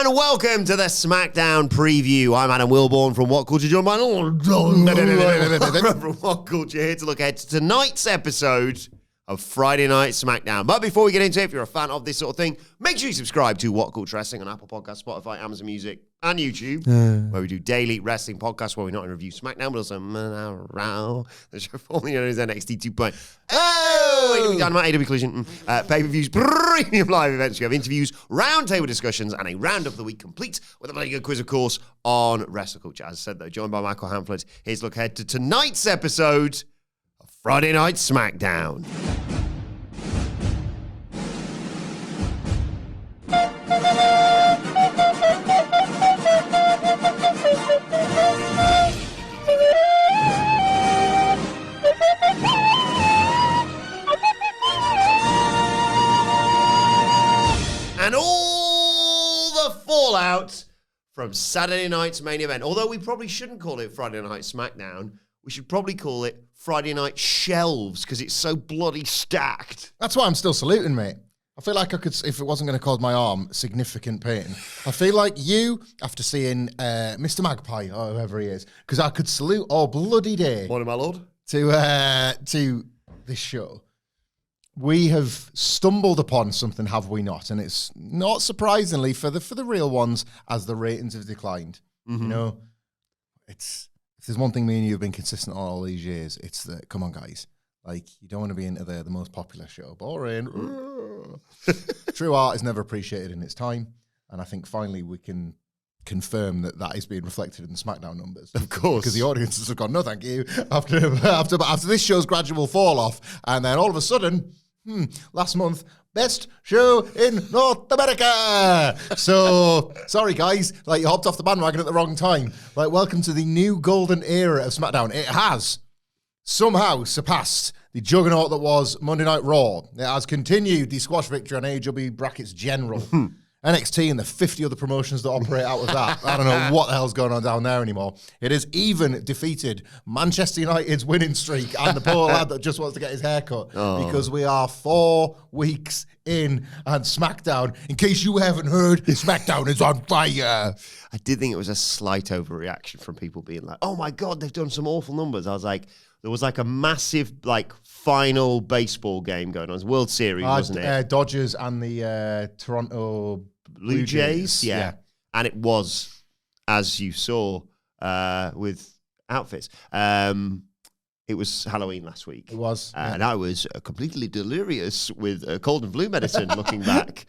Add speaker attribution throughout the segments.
Speaker 1: And welcome to the SmackDown Preview. I'm Adam Wilbourn from WhatCulture, joined by from WhatCulture, here to look ahead to tonight's episode of Friday Night SmackDown. But before we get into it, if you're a fan of this sort of thing, make sure you subscribe to WhatCulture Wrestling on Apple Podcasts, Spotify, Amazon Music, and YouTube, where we do daily wrestling podcasts where we not only review SmackDown, but also the show formerly known as NXT 2.0. AEW Dynamite, AEW Collision, pay-per-views, premium live events. We have interviews, roundtable discussions, and a round-up of the week complete with a bloody good quiz, of course, on WrestleCulture. As I said, though, joined by Michael Hamflett. Here's a look ahead to tonight's episode of Friday Night SmackDown. And all the fallout from Saturday night's main event. Although we probably shouldn't call it Friday Night SmackDown, we should probably call it Friday Night Shelves, because it's so bloody stacked.
Speaker 2: That's why I'm still saluting, mate. I feel like I could, if it wasn't going to cause my arm significant pain, I feel like you, after seeing Mr. Magpie, or whoever he is, because I could salute all bloody day.
Speaker 1: Morning, my lord.
Speaker 2: To this show. We have stumbled upon something, have we not? And it's not surprisingly for the real ones, as the ratings have declined. Mm-hmm. You know, if there's one thing me and you have been consistent on all these years, it's that, come on, guys. Like, you don't want to be into the most popular show. Boring. True art is never appreciated in its time. And I think finally we can confirm that is being reflected in the SmackDown numbers.
Speaker 1: Of course.
Speaker 2: Because the audiences have gone, no, thank you, after this show's gradual fall off. And then all of a sudden, last month, best show in North America. So, sorry guys, like, you hopped off the bandwagon at the wrong time. Like, welcome to the new golden era of SmackDown. It has somehow surpassed the juggernaut that was Monday Night Raw. It has continued the squash victory on AEW brackets general. NXT and the 50 other promotions that operate out of that. I don't know what the hell's going on down there anymore. It has even defeated Manchester United's winning streak and the poor lad that just wants to get his hair cut. Because we are 4 weeks in and SmackDown, in case you haven't heard, SmackDown is on fire.
Speaker 1: I did think it was a slight overreaction from people being like, oh my God, they've done some awful numbers. I was like, there was like a massive final baseball game going on. It was World Series, wasn't it?
Speaker 2: Dodgers and the Toronto
Speaker 1: Blue Jays. Yeah. And it was, as you saw, with outfits. It was Halloween last week.
Speaker 2: It was.
Speaker 1: And I was completely delirious with cold and flu medicine looking back.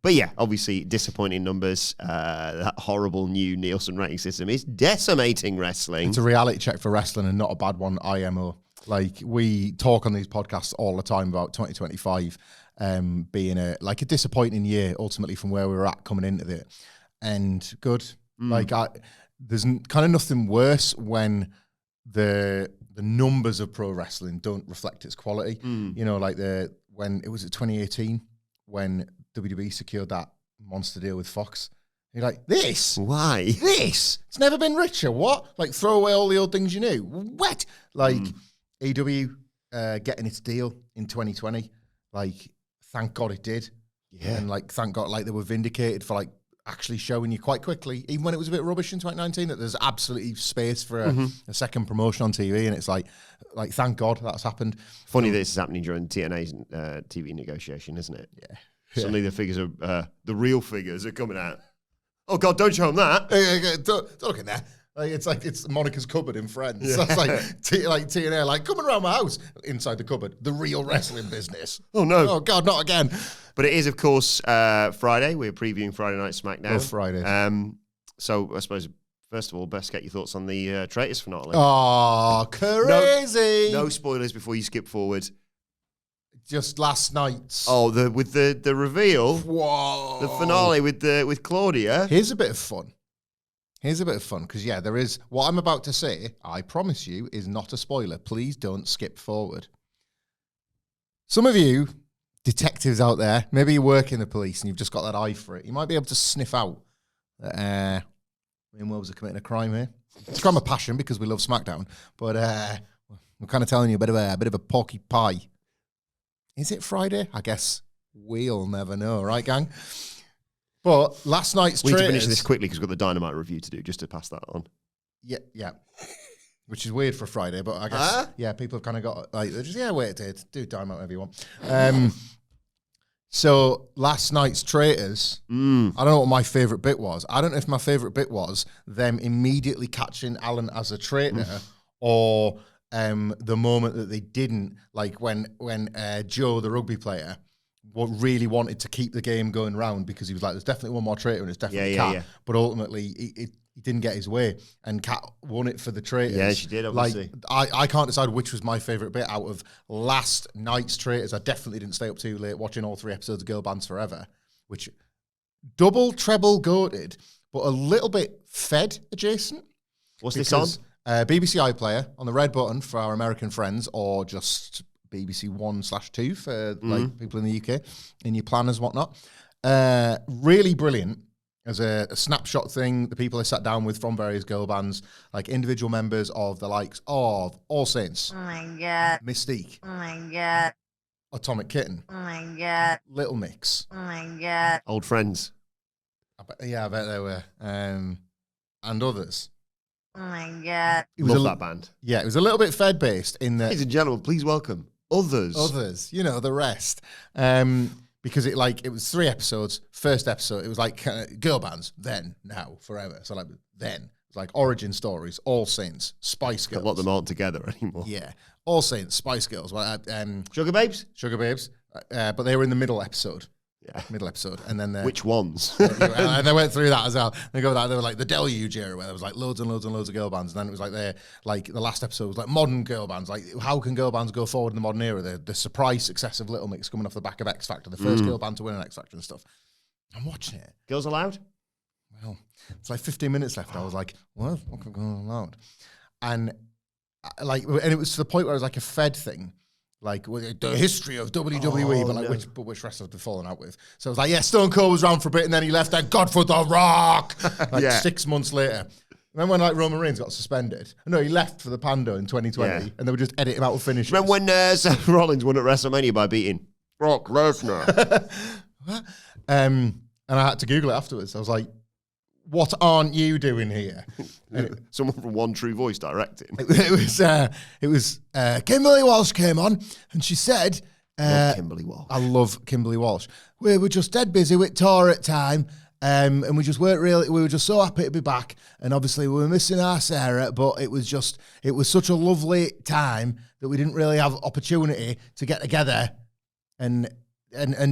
Speaker 1: But yeah, obviously disappointing numbers. That horrible new Nielsen rating system is decimating wrestling.
Speaker 2: It's a reality check for wrestling and not a bad one, IMO. Like, we talk on these podcasts all the time about 2025 being a disappointing year, ultimately, from where we were at coming into it. And good. There's kind of nothing worse when the numbers of pro wrestling don't reflect its quality. You know, like when it was 2018 when WWE secured that monster deal with Fox. You're like, this?
Speaker 1: Why?
Speaker 2: This? It's never been richer. What? Like, throw away all the old things you knew. What? Like, AEW getting its deal in 2020. Like, thank God it did. Yeah. And, like, thank God, like, they were vindicated for, like, actually showing you quite quickly, even when it was a bit rubbish in 2019, that there's absolutely space for a second promotion on TV. And it's like, thank God that's happened.
Speaker 1: Funny that this is happening during TNA's TV negotiation, isn't it?
Speaker 2: Yeah.
Speaker 1: Suddenly the figures are, the real figures are coming out. Oh God, don't show them that.
Speaker 2: Hey, don't look in there. Like, it's Monica's cupboard in Friends. Yeah. So it's like TNA, like, coming around my house, inside the cupboard, the real wrestling business.
Speaker 1: Oh no.
Speaker 2: Oh God, not again.
Speaker 1: But it is, of course, Friday. We're previewing Friday Night SmackDown.
Speaker 2: Oh, Friday.
Speaker 1: So I suppose, first of all, best get your thoughts on the Traitors finale.
Speaker 2: Oh, crazy.
Speaker 1: No spoilers before you skip forward.
Speaker 2: Just last night's.
Speaker 1: Oh, with the reveal.
Speaker 2: Whoa.
Speaker 1: The finale with Claudia.
Speaker 2: Here's a bit of fun, because, yeah, there is, what I'm about to say, I promise you, is not a spoiler. Please don't skip forward. Some of you detectives out there, maybe you work in the police and you've just got that eye for it. You might be able to sniff out that me and Wolves are committing a crime here. It's a crime of passion because we love SmackDown, but I'm kind of telling you a bit of a porky pie. Is it Friday? I guess we'll never know, right, gang? But last night's
Speaker 1: We need to
Speaker 2: Traitors...
Speaker 1: finish this quickly because we've got the Dynamite review to do, just to pass that on.
Speaker 2: Yeah. Which is weird for Friday, but I guess, people have kind of got, like, they're just, wait, do Dynamite whatever you want. So last night's Traitors, I don't know what my favourite bit was. I don't know if my favourite bit was them immediately catching Alan as a traitor or the moment that they didn't, like when Joe, the rugby player, really wanted to keep the game going round because he was like, there's definitely one more traitor and it's definitely Kat. But ultimately, he didn't get his way, and Kat won it for the Traitors.
Speaker 1: Yeah, she did, obviously.
Speaker 2: Like, I can't decide which was my favourite bit out of last night's Traitors. I definitely didn't stay up too late watching all 3 episodes of Girlbands Forever, which treble goated, but a little bit Fed adjacent.
Speaker 1: What's this on?
Speaker 2: BBC iPlayer on the red button for our American friends, or just BBC 1/2 for like people in the UK in your planners, whatnot. Really brilliant. As a snapshot thing, the people I sat down with from various girl bands, like individual members of the likes of All Saints. Oh my God. Mystique. Oh my God. Atomic Kitten. Oh my God. Little Mix. Oh my God.
Speaker 1: Old friends.
Speaker 2: I bet they were. And others. Oh my God.
Speaker 1: Love that band.
Speaker 2: Yeah, it was a little bit Fed-based in that.
Speaker 1: Ladies and gentlemen, please welcome Others.
Speaker 2: The rest. Because it was 3 episodes. First episode, it was like girl bands, then, now, forever. So like then, it's like origin stories, All Saints, Spice Girls.
Speaker 1: A lot of them aren't together anymore.
Speaker 2: Yeah, All Saints, Spice Girls.
Speaker 1: Sugar Babes.
Speaker 2: But they were in the middle episode.
Speaker 1: Yeah,
Speaker 2: middle episode, and then
Speaker 1: which ones?
Speaker 2: And they went through that as well. They were like the Deluge era, where there was like loads and loads and loads of girl bands, and then it was like the last episode was like modern girl bands. Like, how can girl bands go forward in the modern era? The surprise success of Little Mix coming off the back of X Factor, the first girl band to win an X Factor and stuff. I'm watching it.
Speaker 1: Girls Aloud?
Speaker 2: Well, it's like 15 minutes left. I was like, what? What can Girls Aloud? And it was to the point where it was like a Fed thing. Like the history of WWE, but which wrestlers have fallen out with. So I was like, Stone Cold was around for a bit, and then he left. Thank God for The Rock. 6 months later. Remember when Roman Reigns got suspended? No, he left for the Pando in 2020, and they would just edit him out of finishes.
Speaker 1: Remember when Seth Rollins won at WrestleMania by beating Brock Lesnar?
Speaker 2: And I had to Google it afterwards. I was like, what aren't you doing here?
Speaker 1: Someone from One True Voice directing.
Speaker 2: It was Kimberly Walsh came on, and she said,
Speaker 1: love Kimberly Walsh.
Speaker 2: I love Kimberly Walsh. We were just dead busy with tour at time, and we just weren't really. We were just so happy to be back, and obviously we were missing our Sarah, but it was such a lovely time that we didn't really have opportunity to get together and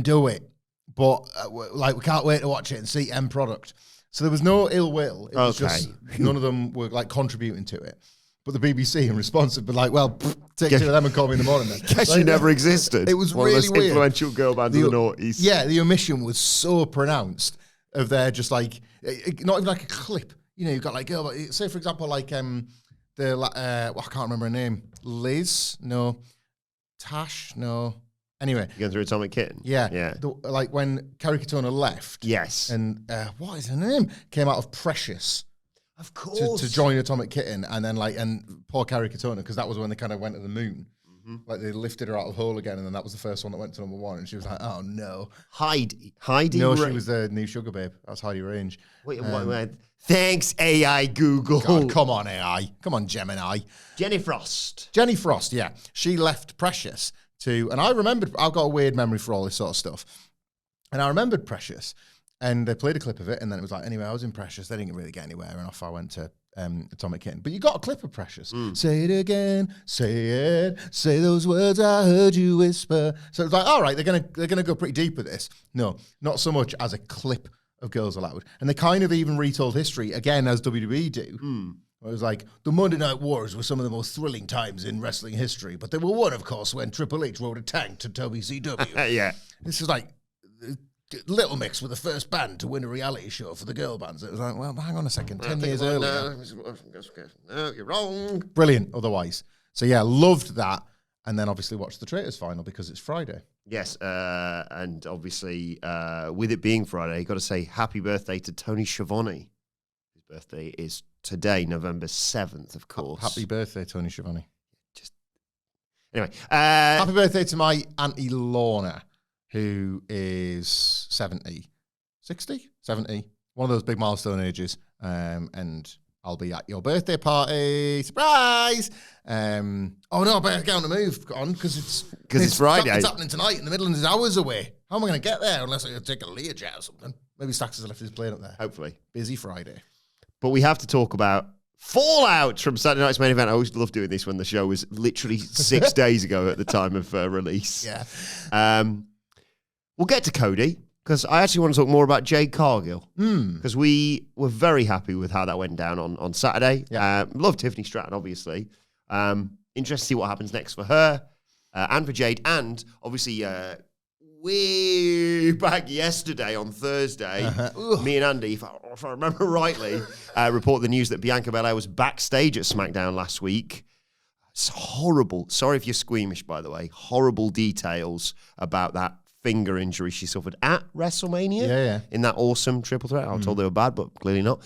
Speaker 2: do it. But we can't wait to watch it and see end product. So there was no ill will. It was just none of them were like contributing to it. But the BBC in response had been like, well, take 2 of them and call me in the morning then.
Speaker 1: Guess you never existed.
Speaker 2: It was
Speaker 1: one
Speaker 2: really
Speaker 1: of those
Speaker 2: weird.
Speaker 1: Influential girl bands of the noughties.
Speaker 2: Yeah, the omission was so pronounced of their just like, not even like a clip. You've got like girl, say for example, like I can't remember her name. Liz? No. Tash? No. Anyway.
Speaker 1: You going through Atomic Kitten?
Speaker 2: Yeah. Like when Kerry Katona left.
Speaker 1: Yes.
Speaker 2: And what is her name? Came out of Precious.
Speaker 1: Of course.
Speaker 2: To join Atomic Kitten. And then and poor Kerry Katona, because that was when they kind of went to the moon. Mm-hmm. Like they lifted her out of the hole again, and then that was the first one that went to number 1. And she was like, oh no.
Speaker 1: Heidi
Speaker 2: No, she was the new Sugar Babe. That's Heidi Range.
Speaker 1: Wait. Thanks, AI Google.
Speaker 2: God, come on, AI. Come on, Gemini.
Speaker 1: Jenny Frost,
Speaker 2: yeah. She left Precious and I remembered, I've got a weird memory for all this sort of stuff. And I remembered Precious, and they played a clip of it, and then it was like, anyway, I was in Precious, they didn't really get anywhere, and off I went to Atomic Kitten. But you got a clip of Precious. Say it again, say it, say those words I heard you whisper. So it's like, all right, they're gonna go pretty deep with this. No, not so much as a clip of Girls Aloud. And they kind of even retold history, again, as WWE do. It was like, the Monday Night Wars were some of the most thrilling times in wrestling history, but they were won, of course, when Triple H rode a tank to WCW.
Speaker 1: Yeah.
Speaker 2: This is like Little Mix were the first band to win a reality show for the girl bands. It was like, well, hang on a second, 10 years earlier.
Speaker 1: No, you're wrong.
Speaker 2: Brilliant, otherwise. So yeah, loved that. And then obviously watched the Traitors final because it's Friday.
Speaker 1: Yes, and obviously with it being Friday, got to say happy birthday to Tony Schiavone. His birthday is today, November 7th, of course.
Speaker 2: Happy birthday, Tony Schiavone.
Speaker 1: Anyway.
Speaker 2: Happy birthday to my Auntie Lorna, who is 70. 60, 70, one of those big milestone ages. And I'll be at your birthday party. Surprise! Oh no, I better get on the move because it's
Speaker 1: Friday.
Speaker 2: It's happening tonight, and the Midlands is hours away. How am I going to get there unless I take a Nia Jax or something? Maybe Stax has left his plane up there.
Speaker 1: Hopefully.
Speaker 2: Busy Friday.
Speaker 1: But we have to talk about fallout from Saturday night's main event. I always love doing this when the show was literally 6 days ago at the time of release.
Speaker 2: Yeah.
Speaker 1: We'll get to Cody, because I actually want to talk more about Jade Cargill. Because we were very happy with how that went down on Saturday.
Speaker 2: Yeah.
Speaker 1: Love Tiffany Stratton, obviously. Interested to see what happens next for her and for Jade. And obviously, way back yesterday on Thursday, me and Andy, if I remember rightly, report the news that Bianca Belair was backstage at SmackDown last week. It's horrible. Sorry if you're squeamish, by the way. Horrible details about that finger injury she suffered at WrestleMania. In that awesome triple threat. I was told they were bad, but clearly not.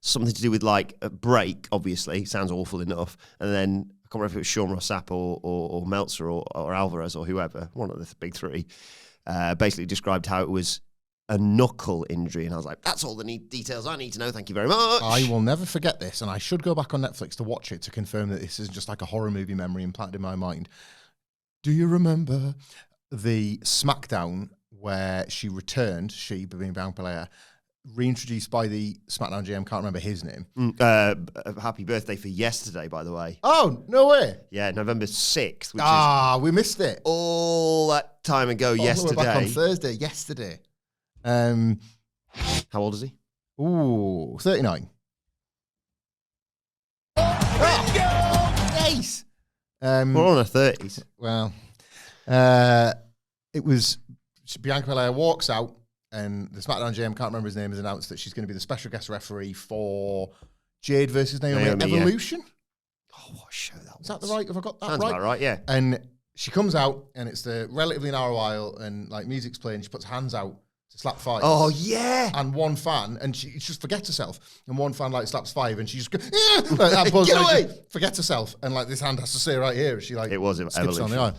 Speaker 1: Something to do with like a break, obviously. Sounds awful enough. And then I can't remember if it was Sean Ross Sapp or Meltzer or Alvarez or whoever, one of the big three, basically described how it was a knuckle injury. And I was like, that's all the details I need to know. Thank you very much.
Speaker 2: I will never forget this, and I should go back on Netflix to watch it to confirm that this isn't just like a horror movie memory implanted in my mind. Do you remember the SmackDown where she returned, she being Bianca Belair, reintroduced by the SmackDown GM, can't remember his name.
Speaker 1: Happy birthday for yesterday, by the way.
Speaker 2: Oh, no way.
Speaker 1: Yeah, November 6th, which
Speaker 2: is... we missed it.
Speaker 1: All that time ago yesterday.
Speaker 2: We're back on Thursday, yesterday. How
Speaker 1: old is he?
Speaker 2: Ooh, 39. Oh, nice.
Speaker 1: We're on our 30s.
Speaker 2: Well, it was Bianca Belair walks out, and the SmackDown GM, can't remember his name, has announced that she's going to be the special guest referee for Jade versus Naomi Evolution.
Speaker 1: Yeah. Oh, what a show that was.
Speaker 2: Is that the right? Have I got that
Speaker 1: Sounds
Speaker 2: right?
Speaker 1: About right, yeah.
Speaker 2: And she comes out, and it's the relatively narrow aisle, and like music's playing. She puts her hands out to slap five.
Speaker 1: Oh, yeah.
Speaker 2: And one fan, and she just forgets herself. And one fan like slaps five, and she just goes, like that buzz,
Speaker 1: get away!
Speaker 2: Forgets herself. And like this hand has to stay right here. She like
Speaker 1: it was
Speaker 2: skips
Speaker 1: Evolution.
Speaker 2: on the aisle.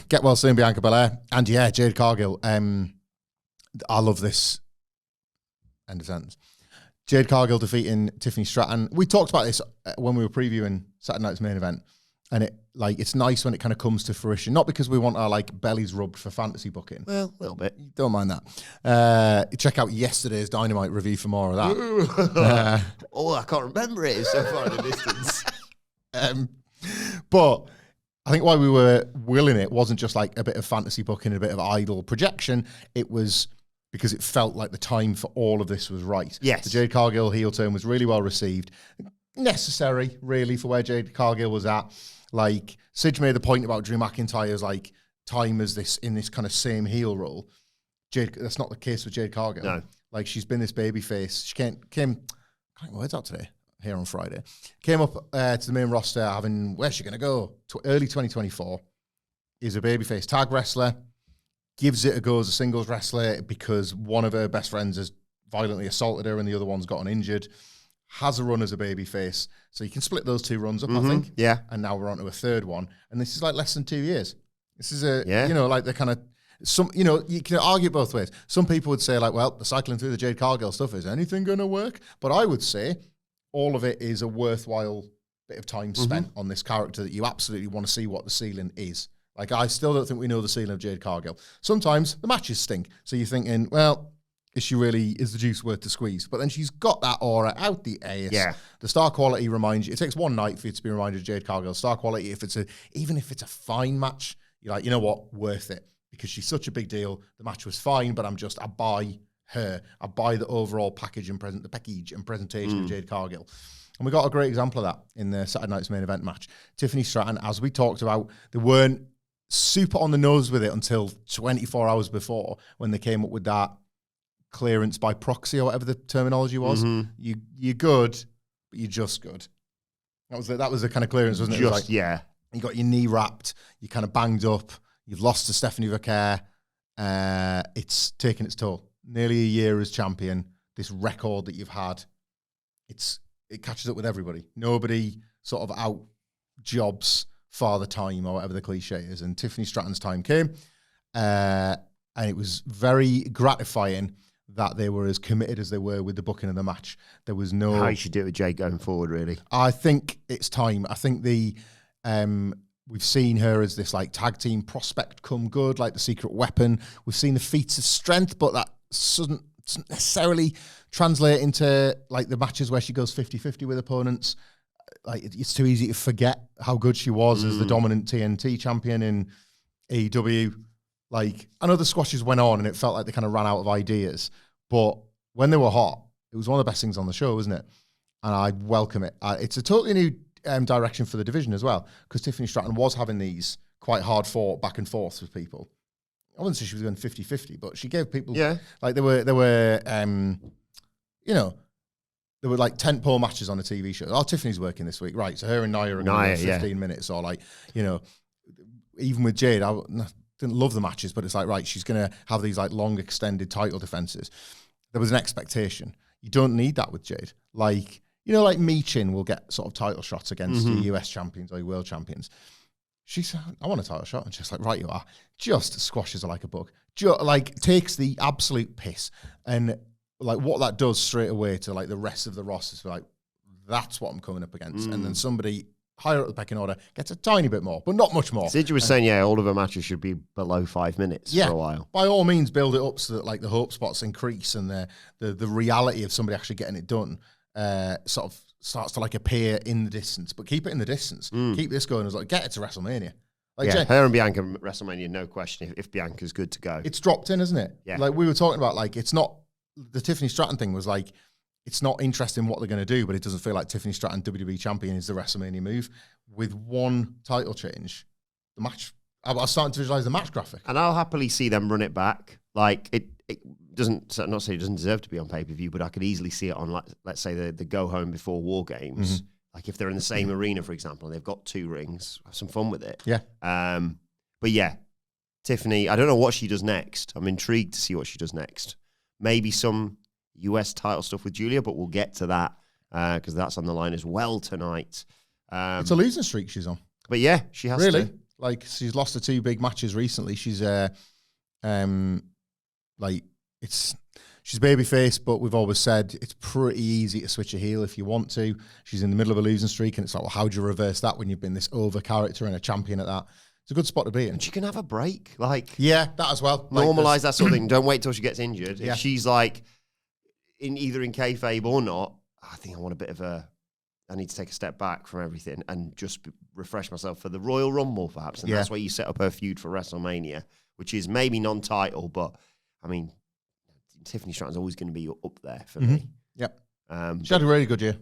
Speaker 2: Get well soon, Bianca Belair. And yeah, Jade Cargill. I love this. End of sentence. Jade Cargill defeating Tiffany Stratton. We talked about this when we were previewing Saturday night's main event. And it's nice when it kind of comes to fruition. Not because we want our like bellies rubbed for fantasy booking.
Speaker 1: Well, a little bit.
Speaker 2: Don't mind that. Check out yesterday's Dynamite review for more of that.
Speaker 1: I can't remember it. It's so far in the distance.
Speaker 2: But I think why we were willing it wasn't just like a bit of fantasy booking, a bit of idle projection. It was because it felt like the time for all of this was right.
Speaker 1: Yes.
Speaker 2: The Jade Cargill heel turn was really well received. Necessary, really, for where Jade Cargill was at. Like, Sidge made the point about Drew McIntyre's like time as this in this kind of same heel role. That's not the case with Jade Cargill.
Speaker 1: No.
Speaker 2: Like, she's been this baby face. She came can't get words out today, here on Friday. Came up to the main roster having, where's she going to go? Early 2024. Is a babyface tag wrestler. Gives it a go as a singles wrestler because one of her best friends has violently assaulted her and the other one's gotten injured. Has a run as a babyface. So you can split those two runs up, I think.
Speaker 1: Yeah.
Speaker 2: And now we're on to a third one. And this is like less than 2 years. This is like the kind of, you can argue both ways. Some people would say like, well, the cycling through the Jade Cargill stuff, is anything going to work? But I would say all of it is a worthwhile bit of time spent on this character that you absolutely want to see what the ceiling is. Like, I still don't think we know the ceiling of Jade Cargill. Sometimes the matches stink. So you're thinking, well, is the juice worth the squeeze? But then she's got that aura out the ace.
Speaker 1: Yeah.
Speaker 2: The star quality reminds you, it takes one night for you to be reminded of Jade Cargill. Star quality, even if it's a fine match, you're like, you know what, worth it. Because she's such a big deal. The match was fine, but I buy her. I buy the overall package and presentation of Jade Cargill. And we got a great example of that in the Saturday night's main event match. Tiffany Stratton, as we talked about, they weren't super on the nose with it until 24 hours before when they came up with that clearance by proxy or whatever the terminology was. You're good, but you're just good. That was the kind of clearance, wasn't it?
Speaker 1: Just, yeah.
Speaker 2: You got your knee wrapped, you kind of banged up, you've lost to Stephanie Vaquer. It's taken its toll. Nearly a year as champion, this record that you've had, it catches up with everybody. Nobody sort of out jobs Father Time or whatever the cliche is. And Tiffany Stratton's time came. And and it was very gratifying that they were as committed as they were with the booking of the match. There was no...
Speaker 1: How you should do it with Jade going forward, really.
Speaker 2: I think it's time. I think we've seen her as this like tag team prospect come good, like the secret weapon. We've seen the feats of strength, but that doesn't necessarily translate into like the matches where she goes 50-50 with opponents. Like it's too easy to forget how good she was as the dominant TNT champion in AEW. Like, I know the squashes went on and it felt like they kind of ran out of ideas, but when they were hot, it was one of the best things on the show, wasn't it? And I welcome it. It's a totally new direction for the division as well, because Tiffany Stratton was having these quite hard fought back and forth with people. I wouldn't say she was going 50-50, but she gave people, like there were like tentpole matches on the TV show. Oh, Tiffany's working this week. Right, so her and Nia are going to 15 minutes, or like, even with Jade, I didn't love the matches, but it's like, right, she's going to have these like long extended title defenses. There was an expectation. You don't need that with Jade. Like, like Michin will get sort of title shots against the US champions or the world champions. She said, I want a title shot. And she's like, right, you are. Just squashes her like a bug. Like takes the absolute piss. And like what that does straight away to like the rest of the roster is like, that's what I'm coming up against. And then somebody higher up the pecking order gets a tiny bit more, but not much more.
Speaker 1: Sid was saying, all of her matches should be below 5 minutes for a while.
Speaker 2: By all means, build it up so that like the hope spots increase and the reality of somebody actually getting it done sort of starts to like appear in the distance. But keep it in the distance. Keep this going as like get it to WrestleMania. Like
Speaker 1: her and Bianca WrestleMania, no question. If Bianca's good to go,
Speaker 2: it's dropped in, isn't it?
Speaker 1: Yeah.
Speaker 2: Like we were talking about, like it's not the Tiffany Stratton thing was like. It's not interesting what they're going to do, but it doesn't feel like Tiffany Stratton, WWE champion, is the WrestleMania move. With one title change, the match, I was starting to visualize the match graphic.
Speaker 1: And I'll happily see them run it back. Like, it doesn't, I'm not saying it doesn't deserve to be on pay-per-view, but I could easily see it on, like, let's say, the go home before War Games. Like, if they're in the same arena, for example, and they've got 2 rings, have some fun with it.
Speaker 2: Yeah.
Speaker 1: But yeah, Tiffany, I don't know what she does next. I'm intrigued to see what she does next. Maybe some US title stuff with Giulia, but we'll get to that because that's on the line as well tonight.
Speaker 2: It's a losing streak she's on.
Speaker 1: But yeah, she has to.
Speaker 2: Like, she's lost the 2 big matches recently. She's like, she's babyface, but we've always said it's pretty easy to switch a heel if you want to. She's in the middle of a losing streak, and it's like, well, how do you reverse that when you've been this over character and a champion at that? It's a good spot to be in.
Speaker 1: And she can have a break. Like,
Speaker 2: yeah, that as well.
Speaker 1: Normalize that sort of thing. Don't wait till she gets injured. If she's like, either in kayfabe or not, I think I want a bit of I need to take a step back from everything and just refresh myself for the Royal Rumble, perhaps. And that's where you set up her feud for WrestleMania, which is maybe non-title, but I mean, Tiffany Stratton's always going to be up there for me.
Speaker 2: Yep. She had a really good year.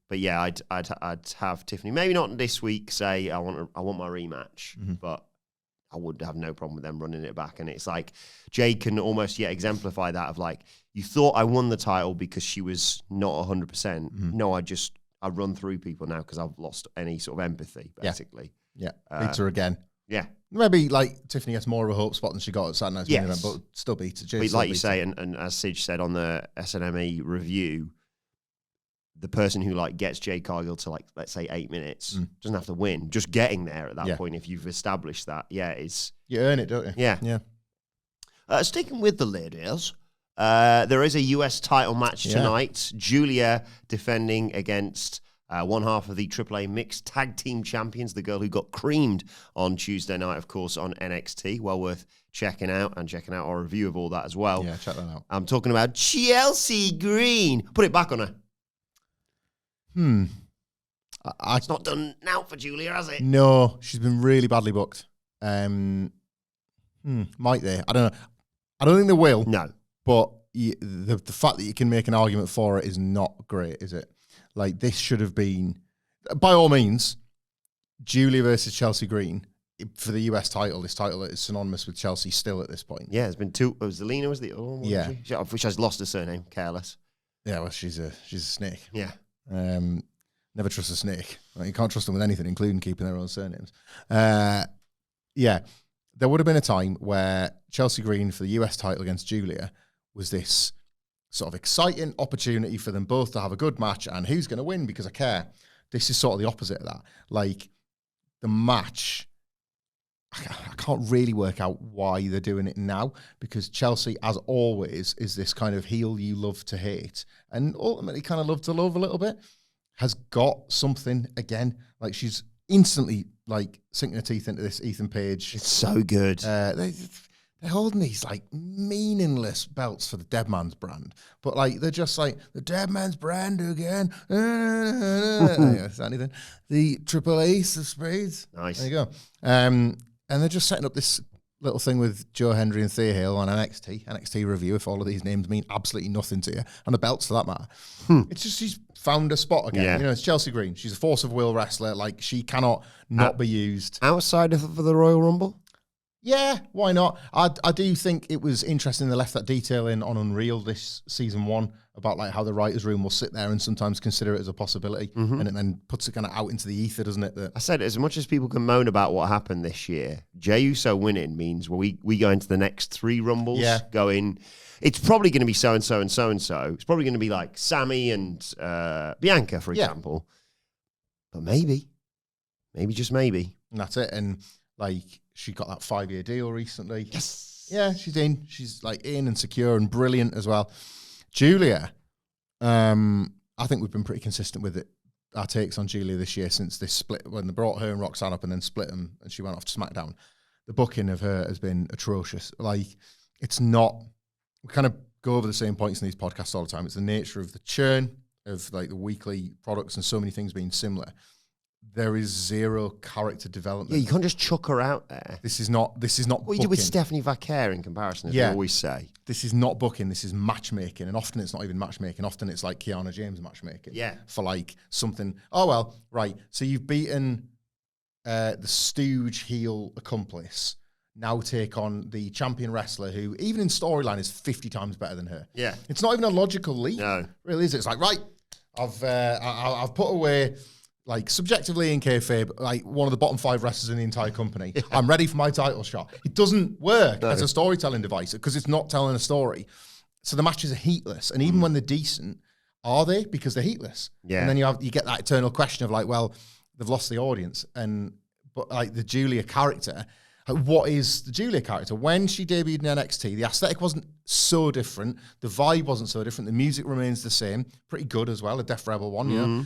Speaker 1: But yeah, I'd have Tiffany. Maybe not this week. Say I want my rematch, but I would have no problem with them running it back. And it's like Jade can almost exemplify that of like, you thought I won the title because she was not 100%. No, I run through people now because I've lost any sort of empathy, basically.
Speaker 2: Yeah. Beats her again.
Speaker 1: Yeah.
Speaker 2: Maybe like Tiffany gets more of a hope spot than she got at Saturday Night's main event, but still beats her.
Speaker 1: But like you say, and as Sige said on the SNME review, the person who like gets Jade Cargill to like, let's say 8 minutes, doesn't have to win. Just getting there at that point, if you've established that, is...
Speaker 2: You earn it, don't you?
Speaker 1: Yeah. Sticking with the ladies, there is a US title match tonight. Giulia defending against one half of the AAA Mixed Tag Team Champions, the girl who got creamed on Tuesday night, of course, on NXT. Well worth checking out our review of all that as well.
Speaker 2: Yeah, check that out.
Speaker 1: I'm talking about Chelsea Green. Put it back on her. It's not done now for Giulia, has it?
Speaker 2: No, she's been really badly booked. Might they? I don't know. I don't think they will.
Speaker 1: No.
Speaker 2: But the fact that you can make an argument for it is not great, is it? Like, this should have been, by all means, Giulia versus Chelsea Green for the US title, this title that is synonymous with Chelsea still at this point.
Speaker 1: Yeah, there's been 2. Was Zelina was the other one?
Speaker 2: Yeah.
Speaker 1: Which has lost her surname, Careless.
Speaker 2: Yeah, well, she's a snake.
Speaker 1: Yeah.
Speaker 2: Never trust a snake. Like, you can't trust them with anything, including keeping their own surnames. Yeah, there would have been a time where Chelsea Green for the US title against Giulia was this sort of exciting opportunity for them both to have a good match, and who's going to win because I care. This is sort of the opposite of that. Like, the match I can't really work out why they're doing it now, because Chelsea, as always, is this kind of heel you love to hate and ultimately kind of love to love a little bit, has got something again. Like, she's instantly like sinking her teeth into this Ethan Page.
Speaker 1: It's so good.
Speaker 2: They're holding these like meaningless belts for the Dead Man's brand, but like they're just like the Dead Man's brand again. Is that anything? The Triple Ace of Spades.
Speaker 1: Nice.
Speaker 2: There you go. And they're just setting up this little thing with Joe Hendry and Thea Hale on NXT review, if all of these names mean absolutely nothing to you, and the belts for that matter. It's just she's found a spot again.
Speaker 1: Yeah.
Speaker 2: You know, it's Chelsea Green. She's a force of will wrestler. Like, she cannot not be used.
Speaker 1: Outside of the Royal Rumble?
Speaker 2: Yeah, why not? I do think it was interesting they left that detail in on Unreal this season 1 about like how the writer's room will sit there and sometimes consider it as a possibility, and it then puts it kind of out into the ether, doesn't it?
Speaker 1: I said, as much as people can moan about what happened this year, Jey Uso winning means we go into the next 3 Rumbles going, it's probably going to be so-and-so and so-and-so. It's probably going to be like Sammy and Bianca, for example. But maybe, just maybe.
Speaker 2: And that's it. And like, she got that 5-year deal recently.
Speaker 1: Yes.
Speaker 2: Yeah, she's in. She's like in and secure and brilliant as well. Giulia, I think we've been pretty consistent with it. Our takes on Giulia this year since this split, when they brought her and Roxanne up and then split them and she went off to SmackDown. The booking of her has been atrocious. Like, it's not, we kind of go over the same points in these podcasts all the time. It's the nature of the churn of like the weekly products and so many things being similar. There is zero character development.
Speaker 1: Yeah, you can't just chuck her out there.
Speaker 2: This is not
Speaker 1: what you do with Stephanie Vaquer in comparison, as we always say.
Speaker 2: This is not booking, this is matchmaking. And often it's not even matchmaking. Often it's like Kiana James matchmaking.
Speaker 1: Yeah.
Speaker 2: For like something, oh, well, right. So you've beaten the stooge heel accomplice. Now take on the champion wrestler who, even in storyline, is 50 times better than her.
Speaker 1: Yeah.
Speaker 2: It's not even a logical leap.
Speaker 1: No.
Speaker 2: Really, is it? It's like, right, I've put away, like, subjectively in kayfabe, like one of the bottom 5 wrestlers in the entire company. Yeah. I'm ready for my title shot. It doesn't work as a storytelling device because it's not telling a story. So the matches are heatless, and even when they're decent, are they? Because they're heatless. Yeah. And then you get that eternal question of like, well, they've lost the audience, but like the Giulia character. Like, what is the Giulia character? When she debuted in NXT, the aesthetic wasn't so different. The vibe wasn't so different. The music remains the same. Pretty good as well, a Def Rebel one, you know.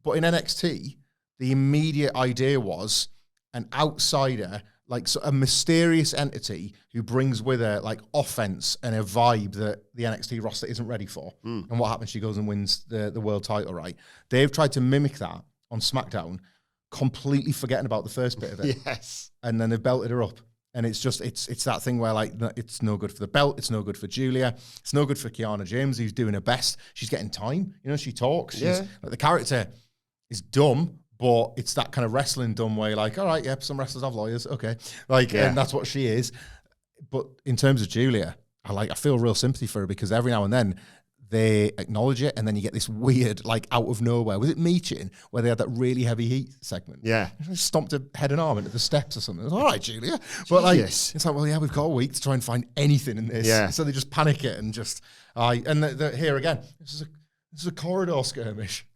Speaker 2: But in NXT, the immediate idea was an outsider, like a mysterious entity who brings with her like offense and a vibe that the NXT roster isn't ready for. And what happens? She goes and wins the world title, right? They've tried to mimic that on SmackDown, completely forgetting about the first bit of it.
Speaker 1: Yes.
Speaker 2: And then they've belted her up. And it's just, it's that thing where like, it's no good for the belt. It's no good for Giulia. It's no good for Kiana James, who's doing her best. She's getting time. You know, she talks. She's, like, the character is dumb, but it's that kind of wrestling dumb way. Like, all right, some wrestlers have lawyers. Okay. Like, and that's what she is. But in terms of Giulia, I feel real sympathy for her because every now and then they acknowledge it, and then you get this weird, like, out of nowhere. Was it Meechin where they had that really heavy heat segment?
Speaker 1: Yeah.
Speaker 2: Stomped a head and arm into the steps or something. It was, all right, Giulia. But like, it's like, well, yeah, we've got a week to try and find anything in this. Yeah. So they just panic it and just, here again, this is a corridor skirmish.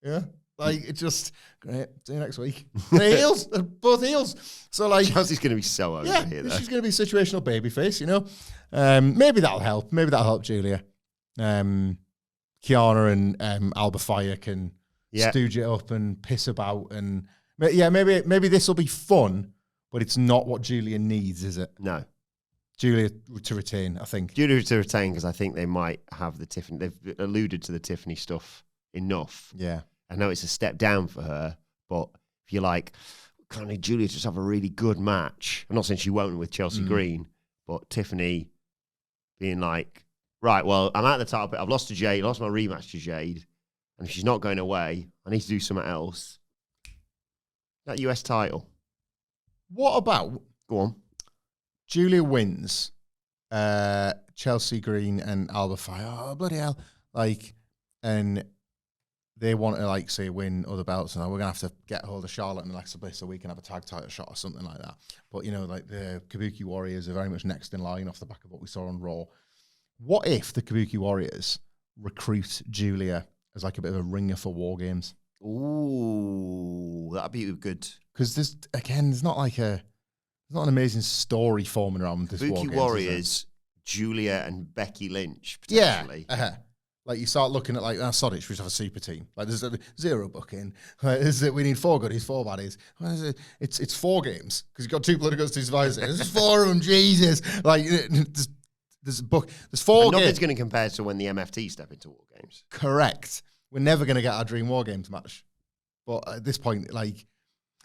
Speaker 2: Yeah. Like, it just, great, see you next week. They're heels. They're both heels. So, like,
Speaker 1: Chelsea's going to be so over here, though.
Speaker 2: She's going to be a situational babyface, you know. Maybe that'll help. Maybe that'll help Giulia. Kiana and Alba Fire can stooge it up and piss about, and maybe this will be fun, but it's not what Giulia needs, is it?
Speaker 1: No.
Speaker 2: Giulia to retain, I think.
Speaker 1: Giulia to retain, because I think they might have the Tiffany. They've alluded to the Tiffany stuff enough.
Speaker 2: Yeah.
Speaker 1: I know it's a step down for her, but if you're like, can't Giulia just have a really good match? I'm not saying she won't with Chelsea Green, but Tiffany being like, right, well, I'm at the top. I've lost to Jade, lost my rematch to Jade, and if she's not going away, I need to do something else. That US title.
Speaker 2: What about?
Speaker 1: Go on.
Speaker 2: Giulia wins. Chelsea Green and Alba Fire. Oh, bloody hell. Like, and they want to, like, say, win other belts, and we're going to have to get hold of Charlotte and Alexa Bliss so we can have a tag title shot or something like that. But, you know, like, the Kabuki Warriors are very much next in line off the back of what we saw on Raw. What if the Kabuki Warriors recruit Giulia as, like, a bit of a ringer for War Games?
Speaker 1: Ooh, that'd be good.
Speaker 2: Because there's not like a not an amazing story forming around this War
Speaker 1: Spooky
Speaker 2: Games,
Speaker 1: Warriors, Giulia and Becky Lynch, potentially.
Speaker 2: Yeah. Like, you start looking at, like, Sod it, we should have a super team. Like, there's a zero booking. Like, we need 4 goodies, 4 baddies. It's 4 games, because you've got 2 Blood and Guts, 2 Survivors. There's 4 of them, Jesus. Like, there's 4 games.
Speaker 1: Nothing's going to compare to when the MFT step into War Games.
Speaker 2: Correct. We're never going to get our dream War Games match. But at this point, like,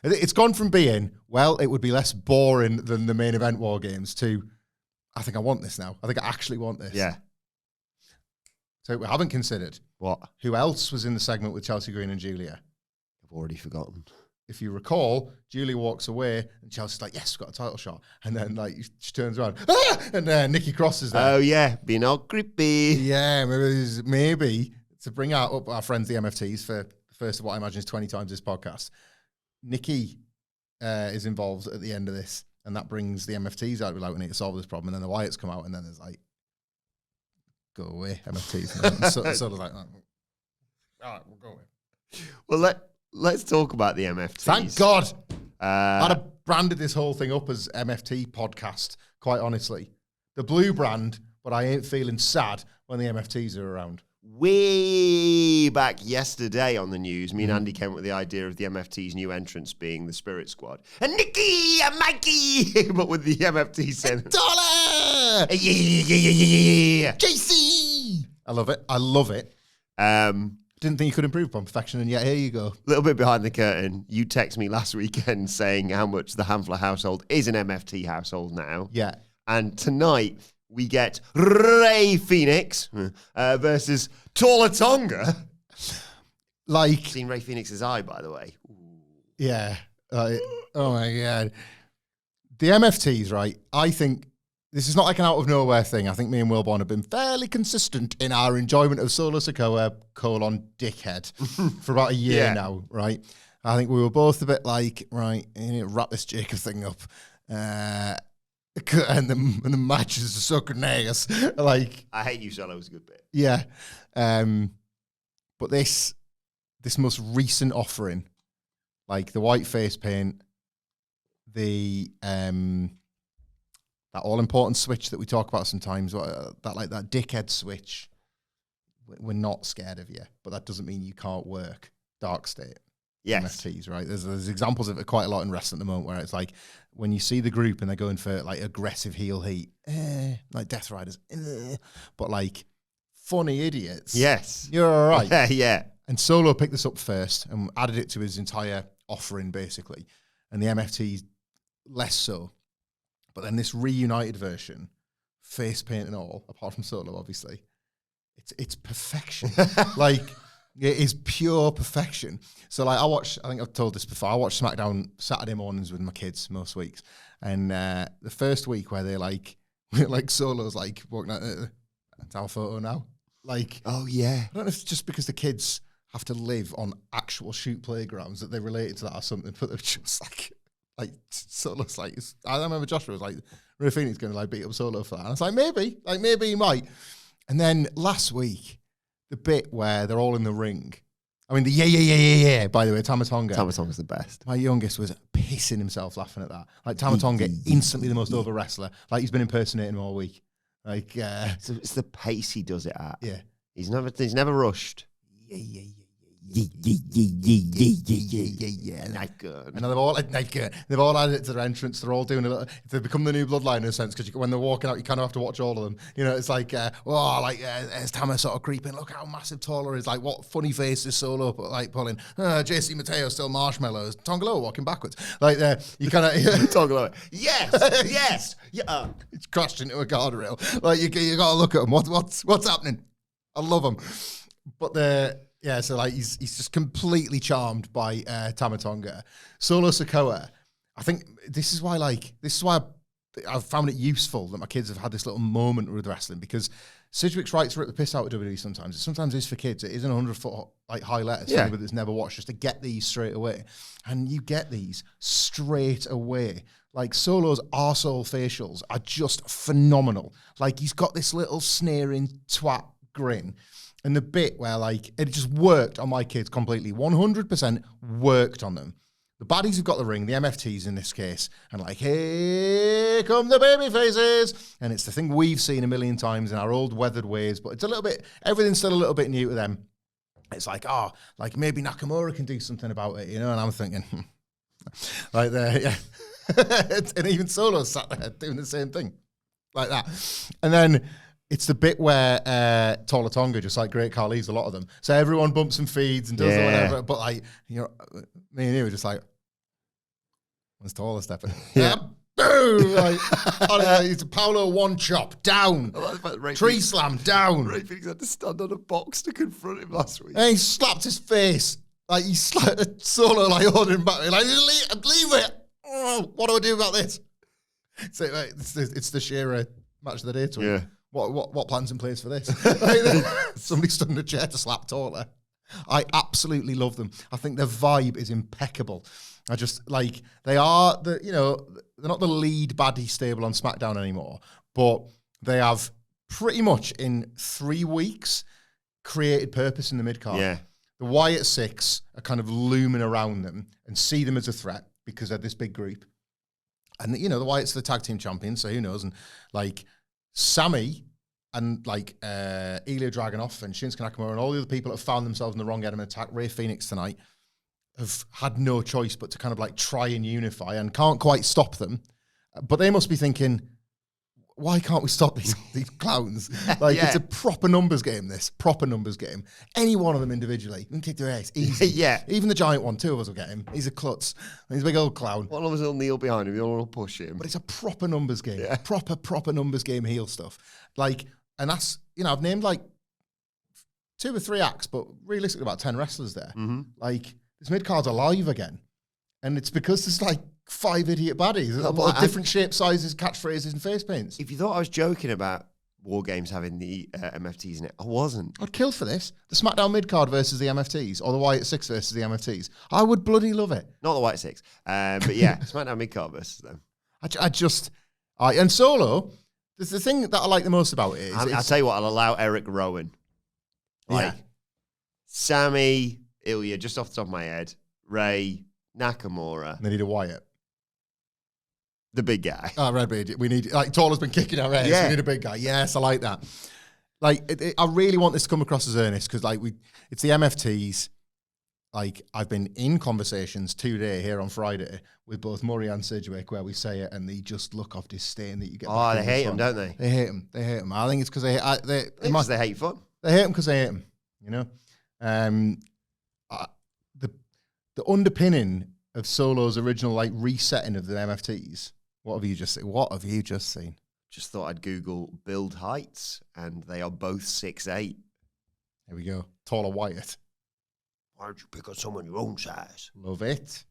Speaker 2: it's gone from being, well, it would be less boring than the main event War Games to, I think I want this now. I think I actually want this.
Speaker 1: Yeah.
Speaker 2: So we haven't considered.
Speaker 1: What?
Speaker 2: Who else was in the segment with Chelsea Green and Giulia?
Speaker 1: I've already forgotten.
Speaker 2: If you recall, Giulia walks away and Chelsea's like, yes, we've got a title shot. And then, like, she turns around, and Nikki Cross is there.
Speaker 1: Oh, yeah, being all creepy.
Speaker 2: Yeah, maybe to bring up our friends, the MFTs, for the first of what I imagine is 20 times this podcast. Nikki is involved at the end of this, and that brings the MFTs out. We're like, we need to solve this problem. And then the Wyatts come out, and then there's like, go away, MFTs. sort of like, all right, we'll go away.
Speaker 1: Well, let's talk about the MFTs.
Speaker 2: Thank God. I'd have branded this whole thing up as MFT podcast, quite honestly. The blue brand, but I ain't feeling sad when the MFTs are around.
Speaker 1: Way back yesterday on the news, me and Andy came up with the idea of the MFT's new entrance being the Spirit Squad. And Nikki and Mikey, but with the MFT saying,
Speaker 2: Talla!
Speaker 1: yeah.
Speaker 2: JC! I love it. Didn't think you could improve upon perfection, and yet here you go.
Speaker 1: A little bit behind the curtain, you text me last weekend saying how much the Hamflett household is an MFT household now.
Speaker 2: Yeah.
Speaker 1: And tonight, we get Fenix versus Tonga.
Speaker 2: Like,
Speaker 1: Seen Ray Phoenix's eye, by the way. Ooh.
Speaker 2: Yeah. Oh my God. The MFTs, right? I think this is not like an out of nowhere thing. I think me and Wilbourn have been fairly consistent in our enjoyment of Solo Sikoa, dickhead, for about a year now, right? I think we were both a bit like, right, you need to wrap this Jacob thing up. And the matches are sucking nails. Like,
Speaker 1: I Hate You Solo was a good bit.
Speaker 2: Yeah. But this most recent offering, like the white face paint, the that all important switch that we talk about sometimes, that dickhead switch, we're not scared of you, but that doesn't mean you can't work Dark State.
Speaker 1: Yes.
Speaker 2: MFTs, right? There's examples of it quite a lot in wrestling at the moment where it's like when you see the group and they're going for like aggressive heel heat, like Death Riders, but like funny idiots.
Speaker 1: Yes.
Speaker 2: You're all right.
Speaker 1: Yeah.
Speaker 2: And Solo picked this up first and added it to his entire offering, basically. And the MFTs less so. But then this reunited version, face paint and all, apart from Solo, obviously, it's perfection. Like, it is pure perfection. So, like, I think I've told this before, I watch SmackDown Saturday mornings with my kids most weeks. And the first week where they're like Solo's like walking out, that's our photo now. Like,
Speaker 1: oh, yeah.
Speaker 2: I don't know if it's just because the kids have to live on actual shoot playgrounds that they related to that or something, but they're just like Solo's like, I remember Joshua was like, Ray Phoenix going to like beat up Solo for that. And I was like, maybe he might. And then last week, the bit where they're all in the ring. I mean, the yeah, by the way, Tama
Speaker 1: Tonga's the best.
Speaker 2: My youngest was pissing himself laughing at that. Like, Tama Tonga, instantly the most over wrestler. Like, he's been impersonating him all week. Like,
Speaker 1: it's the pace he does it at.
Speaker 2: Yeah.
Speaker 1: He's never rushed.
Speaker 2: Yeah.
Speaker 1: Not good.
Speaker 2: And they've all added it to their entrance. They're all doing a little. They've become the new bloodline in a sense because when they're walking out, you kind of have to watch all of them. You know, it's like, there's Tama sort of creeping. Look how massive Talla is. Like, what funny face is Solo like pulling? JC Mateo still marshmallows. Tonga Loa walking backwards. Like, you kind of
Speaker 1: Tonga Loa. Yes. Yeah.
Speaker 2: It's crashed into a guardrail. Like, you got to look at him. What's happening? I love him, but yeah, so like he's just completely charmed by Tama Tonga. Solo Sikoa, I think this is why I've found it useful that my kids have had this little moment with wrestling, because Sidgwick's right to rip the piss out of WWE sometimes. It sometimes is for kids. It isn't 100-foot like high letters for anybody that's never watched, just to get these straight away. And you get these straight away. Like, Solo's arsehole facials are just phenomenal. Like, he's got this little sneering twat grin. And the bit where, like, it just worked on my kids completely. 100% worked on them. the baddies have got the ring, the MFTs in this case, and like, here come the baby faces. And it's the thing we've seen a million times in our old weathered ways, but it's a little bit, everything's still a little bit new to them. It's like, like maybe Nakamura can do something about it, And I'm thinking, like there, yeah. And even Solo's sat there doing the same thing, like that. And then it's the bit where Talla Tonga, just like Great Khali leaves a lot of them. So everyone bumps and feeds and does whatever. But like, me and you were just like, when's Talla stepping? Yeah. Boom! Like, it's a Paulo one chop down, tree slam down.
Speaker 1: Ray Phoenix had to stand on a box to confront him last week.
Speaker 2: And he slapped his face. Like he slapped Solo, like holding him back. Like leave it. Oh, what do I do about this? So it's the Shearer match of the day tweet.
Speaker 1: Yeah.
Speaker 2: What plans in place for this? Somebody stood in a chair to slap Talla. I absolutely love them. I think their vibe is impeccable. I just like they're not the lead baddie stable on SmackDown anymore, but they have pretty much in 3 weeks created purpose in the mid-card.
Speaker 1: Yeah.
Speaker 2: The Wyatt Six are kind of looming around them and see them as a threat because they're this big group. And, the Wyatts are the tag team champions, so who knows? And, like, Sammy and, like, Ilja Dragunov and Shinsuke Nakamura and all the other people that have found themselves in the wrong end of an attack, Ray Fenix tonight, have had no choice but to kind of, like, try and unify and can't quite stop them. But they must be thinking, why can't we stop these clowns? Like, It's a proper numbers game, this. Proper numbers game. Any one of them individually, you can kick their ass. Easy.
Speaker 1: Yeah.
Speaker 2: Even the giant one, 2 of us will get him. He's a klutz. He's a big old clown.
Speaker 1: One of us will kneel behind him, the other one will push him.
Speaker 2: But it's a proper numbers game.
Speaker 1: Yeah.
Speaker 2: Proper numbers game heel stuff. Like, and that's, I've named, like, 2 or 3 acts, but realistically about 10 wrestlers there.
Speaker 1: Mm-hmm.
Speaker 2: Like, this mid-card's alive again. And it's because there's, like, 5 idiot baddies. Of different shapes, sizes, catchphrases, and face paints.
Speaker 1: If you thought I was joking about War Games having the MFTs in it, I wasn't.
Speaker 2: I'd kill for this. The SmackDown mid-card versus the MFTs, or the Wyatt Six versus the MFTs. I would bloody love it.
Speaker 1: Not the White Six. But yeah, SmackDown mid-card versus them.
Speaker 2: And Solo, the thing that I like the most about it is...
Speaker 1: I'll tell you what, I'll allow Eric Rowan. Like, Sammy, Ilja, just off the top of my head, Ray, Nakamura.
Speaker 2: They need a Wyatt.
Speaker 1: The big guy.
Speaker 2: Oh, Red Beard. We need, like, Talla's been kicking our ass. We need a big guy. Yes, I like that. Like, I really want this to come across as earnest because, like, it's the MFTs. Like, I've been in conversations today here on Friday with both Murray and Sidgwick where we say it and they just look off disdain that you get.
Speaker 1: Oh, they hate him, don't they?
Speaker 2: They hate him. I think it's because they
Speaker 1: hate fun.
Speaker 2: They hate him because they hate him, The underpinning of Solo's original, like, resetting of the MFTs. What have you just seen?
Speaker 1: Just thought I'd Google build heights, and they are both 6'8".
Speaker 2: Here we go. Taller Wyatt.
Speaker 1: Why don't you pick on someone your own size?
Speaker 2: Love it.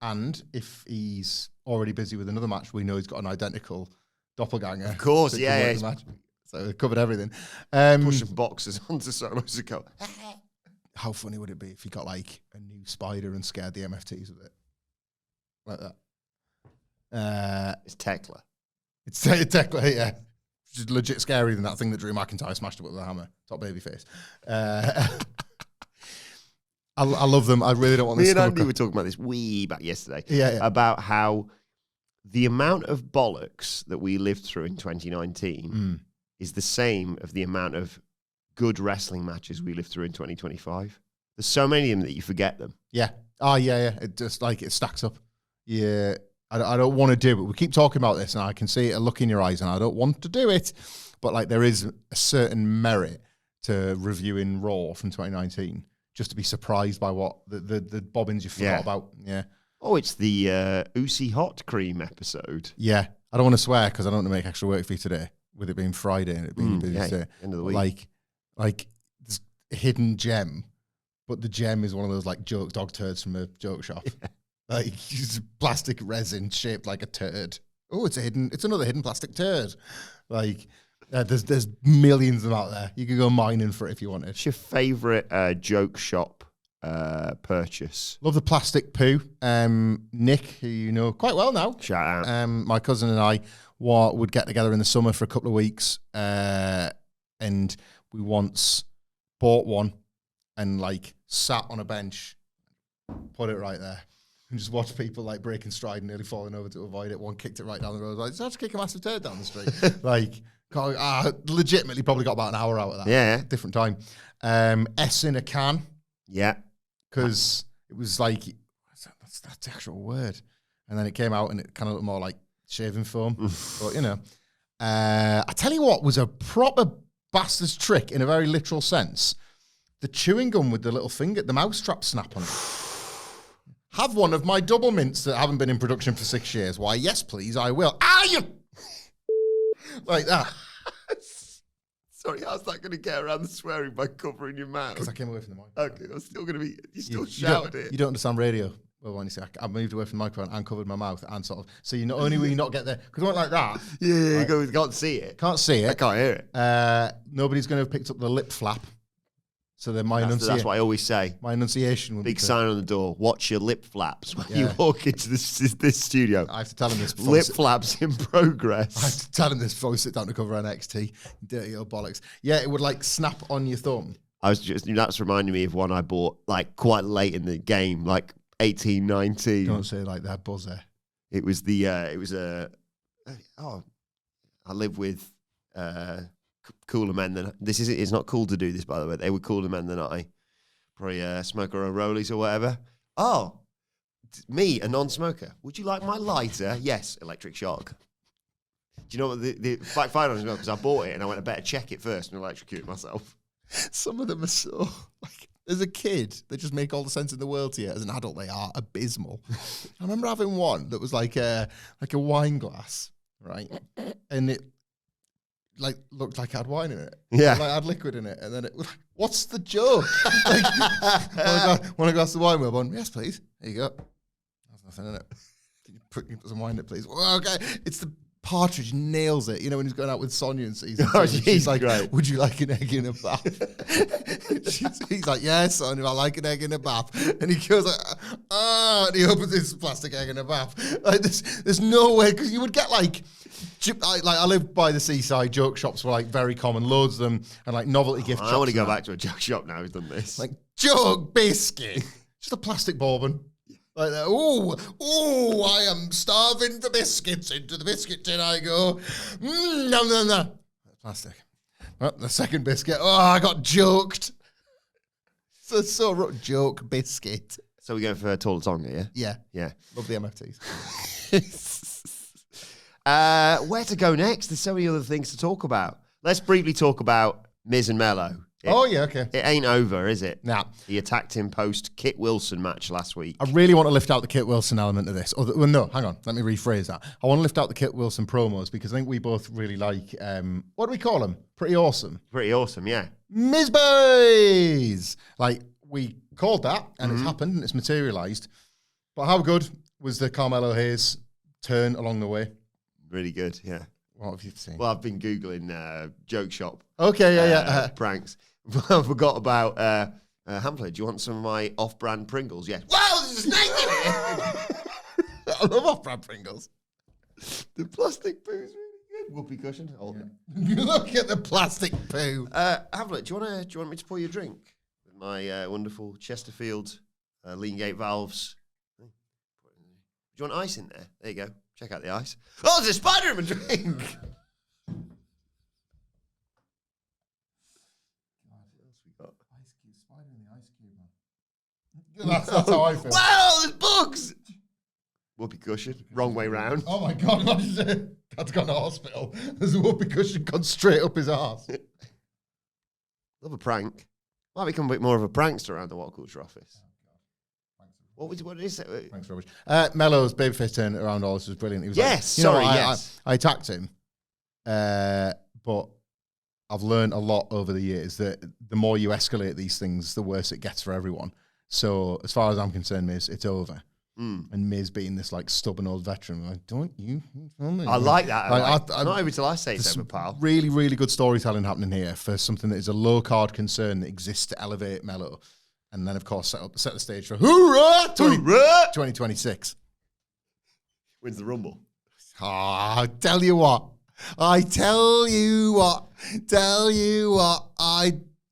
Speaker 2: And if he's already busy with another match, we know he's got an identical doppelganger.
Speaker 1: Of course, yeah.
Speaker 2: Match. So we've covered everything.
Speaker 1: Pushing boxes onto Solo's account.
Speaker 2: How funny would it be if he got, like, a new spider and scared the MFTs with it? Like that.
Speaker 1: It's Tekla.
Speaker 2: It's Tekla, yeah. Which is legit scarier than that thing that Drew McIntyre smashed up with a hammer. Top babyface. I love them. I really don't want this to come across.
Speaker 1: Me and Andy were talking about this way back yesterday.
Speaker 2: Yeah.
Speaker 1: About how the amount of bollocks that we lived through in 2019 is the same of the amount of good wrestling matches we lived through in 2025. There's so many of them that you forget them.
Speaker 2: Yeah. Oh, yeah. It just, like, it stacks up. Yeah. I don't want to do it. We keep talking about this, and I can see a look in your eyes, and I don't want to do it. But, like, there is a certain merit to reviewing Raw from 2019, just to be surprised by what the bobbins you forgot about. Yeah.
Speaker 1: Oh, it's the Usi Hot Cream episode.
Speaker 2: Yeah. I don't want to swear because I don't want to make extra work for you today, with it being Friday and it being a busy day.
Speaker 1: End of the week.
Speaker 2: Like this hidden gem, but the gem is one of those, like, dog turds from a joke shop. Yeah. Like, it's plastic resin shaped like a turd. Oh, it's another hidden plastic turd. Like, there's millions of them out there. You could go mining for it if you wanted.
Speaker 1: What's your favourite joke shop purchase?
Speaker 2: Love the plastic poo. Nick, who you know quite well now.
Speaker 1: Shout out.
Speaker 2: My cousin and I would get together in the summer for a couple of weeks, and we once bought one and, like, sat on a bench, put it right there. and just watched people like breaking stride and nearly falling over to avoid it. One kicked it right down the road. Like, just kick a massive turd down the street. Like, legitimately probably got about an hour out of that.
Speaker 1: Yeah.
Speaker 2: Different time. S in a can.
Speaker 1: Yeah.
Speaker 2: Because it was like, that's the actual word. And then it came out and it kind of looked more like shaving foam. But, you know. I tell you what was a proper bastard's trick in a very literal sense. The chewing gum with the little finger, the mousetrap snap on it. Have one of my double mints that haven't been in production for 6 years. Why, yes, please, I will. You... like that.
Speaker 1: Sorry, how's that going to get around the swearing by covering your mouth?
Speaker 2: Because I came away from the mic.
Speaker 1: Okay, I'm still going to be... You still shouted it.
Speaker 2: You don't understand radio. Well, when you say I moved away from the microphone and covered my mouth and sort of... So you not only will you not get there... Because it went like that.
Speaker 1: Yeah, right? You can't see it.
Speaker 2: Can't see it.
Speaker 1: I can't hear it.
Speaker 2: Nobody's going to have picked up the lip flap. So then
Speaker 1: that's what I always say.
Speaker 2: My enunciation will
Speaker 1: big sign on the door. Watch your lip flaps when you walk into this studio.
Speaker 2: I have to tell him this.
Speaker 1: Lip flaps in progress.
Speaker 2: I have to tell him this before we sit down to cover NXT. Dirty old bollocks. Yeah, it would like snap on your thumb.
Speaker 1: That's reminding me of one I bought like quite late in the game, like 18, 19.
Speaker 2: Don't say like that, buzzer.
Speaker 1: It was I live with cooler men than it's not cool to do this, by the way. They were cooler men than I. Probably smoke our own rollies or whatever. Oh, me, a non-smoker. Would you like my lighter? Yes, electric shock. Do you know what the backfired on as well? Because I bought it and I went, I better check it first and electrocute myself.
Speaker 2: Some of them are so like, as a kid, they just make all the sense in the world to you. As an adult, they are abysmal. I remember having one that was like a wine glass, right? And it like looked like I had wine in it.
Speaker 1: Yeah.
Speaker 2: Like I had liquid in it. And then it was like, what's the joke? Like, want a glass of wine, Wilbourn? Yes, please. There you go. There's nothing in it. Can you put some wine in it, please? Well, okay. It's the Partridge nails it. You know, when he's going out with Sonia and season 2. She's like, great. Would you like an egg in a bath? He's like, yes, Sonia, I like an egg in a bath. And he goes like, and he opens this plastic egg in a bath. Like, there's no way, because you would get like I live by the seaside. Joke shops were like very common, loads of them, and like novelty gift shops.
Speaker 1: I want to go back to a joke shop now who's done this.
Speaker 2: Like joke biscuit, just a plastic bourbon. Like that. Ooh, I am starving for biscuits. Into the biscuit tin I go. No. Plastic. Well, the second biscuit. Oh, I got joked. So joke biscuit.
Speaker 1: So we're going for Talla Tonga, yeah? Yeah.
Speaker 2: Love the MFTs.
Speaker 1: Where to go next? There's so many other things to talk about. Let's briefly talk about Miz and Melo.
Speaker 2: Okay.
Speaker 1: It ain't over, is it?
Speaker 2: Nah.
Speaker 1: He attacked him post Kit Wilson match last week.
Speaker 2: I really want to lift out the Kit Wilson element of this. Well, no, hang on. Let me rephrase that. I want to lift out the Kit Wilson promos because I think we both really like, what do we call them? Pretty awesome.
Speaker 1: Pretty awesome, yeah.
Speaker 2: Miz Boys! Like, we called that, and it's happened, and it's materialized. But how good was the Carmelo Hayes turn along the way?
Speaker 1: Really good, yeah.
Speaker 2: What have you seen?
Speaker 1: Well, I've been Googling joke shop.
Speaker 2: Okay, yeah.
Speaker 1: Pranks. I forgot about Hamflett. Do you want some of my off-brand Pringles? Yes. Wow, there's a snake in it!
Speaker 2: I love off-brand Pringles.
Speaker 1: The plastic poo is really good. Whoopee cushion.
Speaker 2: Look at the plastic poo.
Speaker 1: Hamflett, do you want me to pour you a drink? With my wonderful Chesterfield lean gate valves. Do you want ice in there? There you go. Check out the ice. Oh, there's a spider in my drink!
Speaker 2: That's how I feel.
Speaker 1: Wow, there's bugs! Whoopee cushion, wrong way round.
Speaker 2: Oh my God, what is it? Dad's gone to hospital. There's a whoopee cushion gone straight up his arse.
Speaker 1: Love a prank. Might become a bit more of a prankster around the WhatCulture office. What is it?
Speaker 2: Thanks, rubbish. Melo's babyface turn around all this was brilliant. He was
Speaker 1: yes.
Speaker 2: I attacked him, but I've learned a lot over the years that the more you escalate these things, the worse it gets for everyone. So as far as I'm concerned, Miz, it's over. And Miz being this like stubborn old veteran, like, don't you?
Speaker 1: I like that. I'm not over till I say it's over, pal.
Speaker 2: Really, really good storytelling happening here for something that is a low card concern that exists to elevate Melo. And then, of course, set the stage for Hoorah! 2026.
Speaker 1: Wins the Rumble.
Speaker 2: I tell you what. I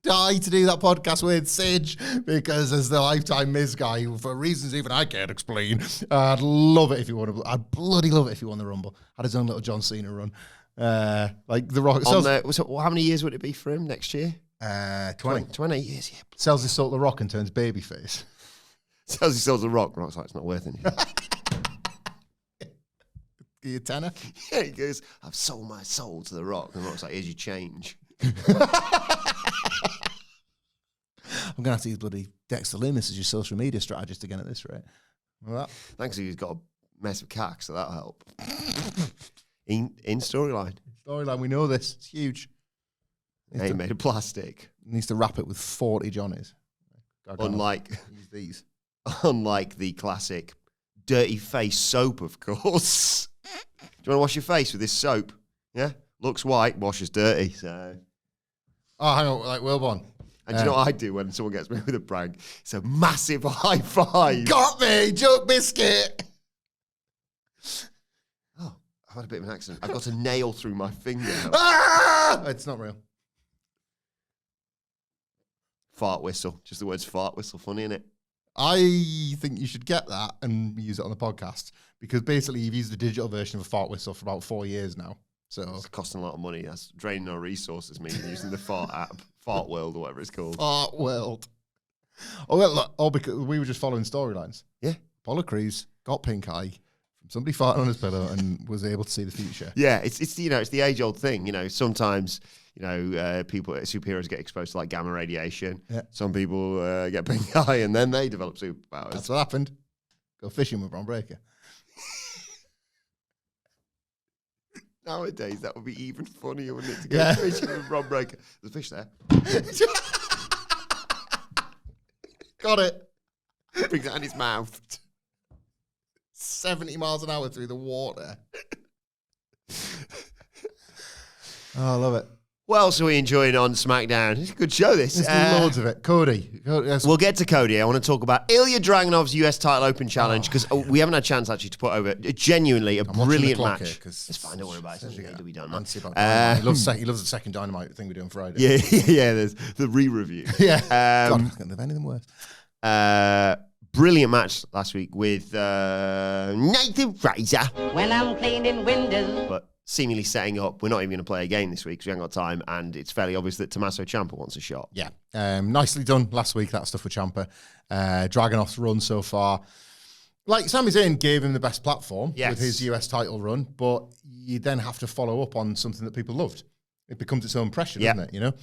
Speaker 2: die to do that podcast with Sidge, because as the lifetime Miz guy, for reasons even I can't explain, I'd love it if he won. I'd bloody love it if he won the Rumble. Had his own little John Cena run. Like The Rock.
Speaker 1: So how many years would it be for him next year?
Speaker 2: 20.
Speaker 1: 20 years, yeah.
Speaker 2: Sells his soul to The Rock and turns babyface.
Speaker 1: Sells his soul to Rock. Rock's like, it's not worth anything.
Speaker 2: Give you a tenner?
Speaker 1: Yeah, he goes, I've sold my soul to The Rock. And Rock's like, here's your change.
Speaker 2: I'm going to have to use bloody Dexter Loomis as your social media strategist again at this rate. Well,
Speaker 1: Thanks, he's got a massive cack, so that'll help. In storyline.
Speaker 2: Storyline, we know this. It's huge.
Speaker 1: Ain't made of plastic.
Speaker 2: Needs to wrap it with 40 Johnnies.
Speaker 1: Unlike
Speaker 2: use these.
Speaker 1: Unlike the classic dirty face soap, of course. Do you want to wash your face with this soap? Yeah? Looks white, washes dirty, so...
Speaker 2: Oh, hang on, like Wilbourn.
Speaker 1: And do you know what I do when someone gets me with a prank? It's a massive high five.
Speaker 2: Got me, joke biscuit.
Speaker 1: Oh, I've had a bit of an accident. I got a nail through my finger.
Speaker 2: Ah! It's not real.
Speaker 1: Fart whistle. Just the words fart whistle. Funny, isn't it?
Speaker 2: I think you should get that and use it on the podcast, because basically you've used the digital version of a fart whistle for about 4 years now. So
Speaker 1: it's costing a lot of money. That's draining our resources, me, using the fart app, Fart World or whatever it's called.
Speaker 2: Fart World. Oh, well, look, all because we were just following storylines.
Speaker 1: Yeah.
Speaker 2: Apollo Crews got pink eye from somebody farting on his pillow and was able to see the future.
Speaker 1: Yeah, it's the age old thing. Sometimes people superheroes get exposed to like gamma radiation.
Speaker 2: Yeah.
Speaker 1: Some people get pink eye and then they develop superpowers.
Speaker 2: That's what happened. Go fishing with Bron Breakker.
Speaker 1: Nowadays, that would be even funnier, wouldn't it? To go fishing with Bron Breakker. There's a fish there.
Speaker 2: Got it.
Speaker 1: Brings it in his mouth.
Speaker 2: 70 miles an hour through the water. Oh, I love it.
Speaker 1: What else are we enjoying on SmackDown? It's a good show, this.
Speaker 2: There's loads of it. Cody. Yes.
Speaker 1: We'll get to Cody. I want to talk about Ilja Dragunov's US title open challenge, because we haven't had a chance actually to put over genunuely a brilliant match.
Speaker 2: It's
Speaker 1: fine, don't worry about it. We done
Speaker 2: that. He loves the second Dynamite thing we do on Friday.
Speaker 1: Yeah, there's the re-review.
Speaker 2: Yeah. God, I couldn't have anything worse.
Speaker 1: Brilliant match last week with Nathan Fraser.
Speaker 3: When I'm cleaning windows.
Speaker 1: But seemingly setting up, we're not even going to play a game this week because we haven't got time, and it's fairly obvious that Tommaso Ciampa wants a shot.
Speaker 2: Yeah. Nicely done last week, that stuff with Ciampa. Dragunov's run so far. Like, Sami Zayn gave him the best platform with his US title run, but you then have to follow up on something that people loved. It becomes its own pressure, doesn't it?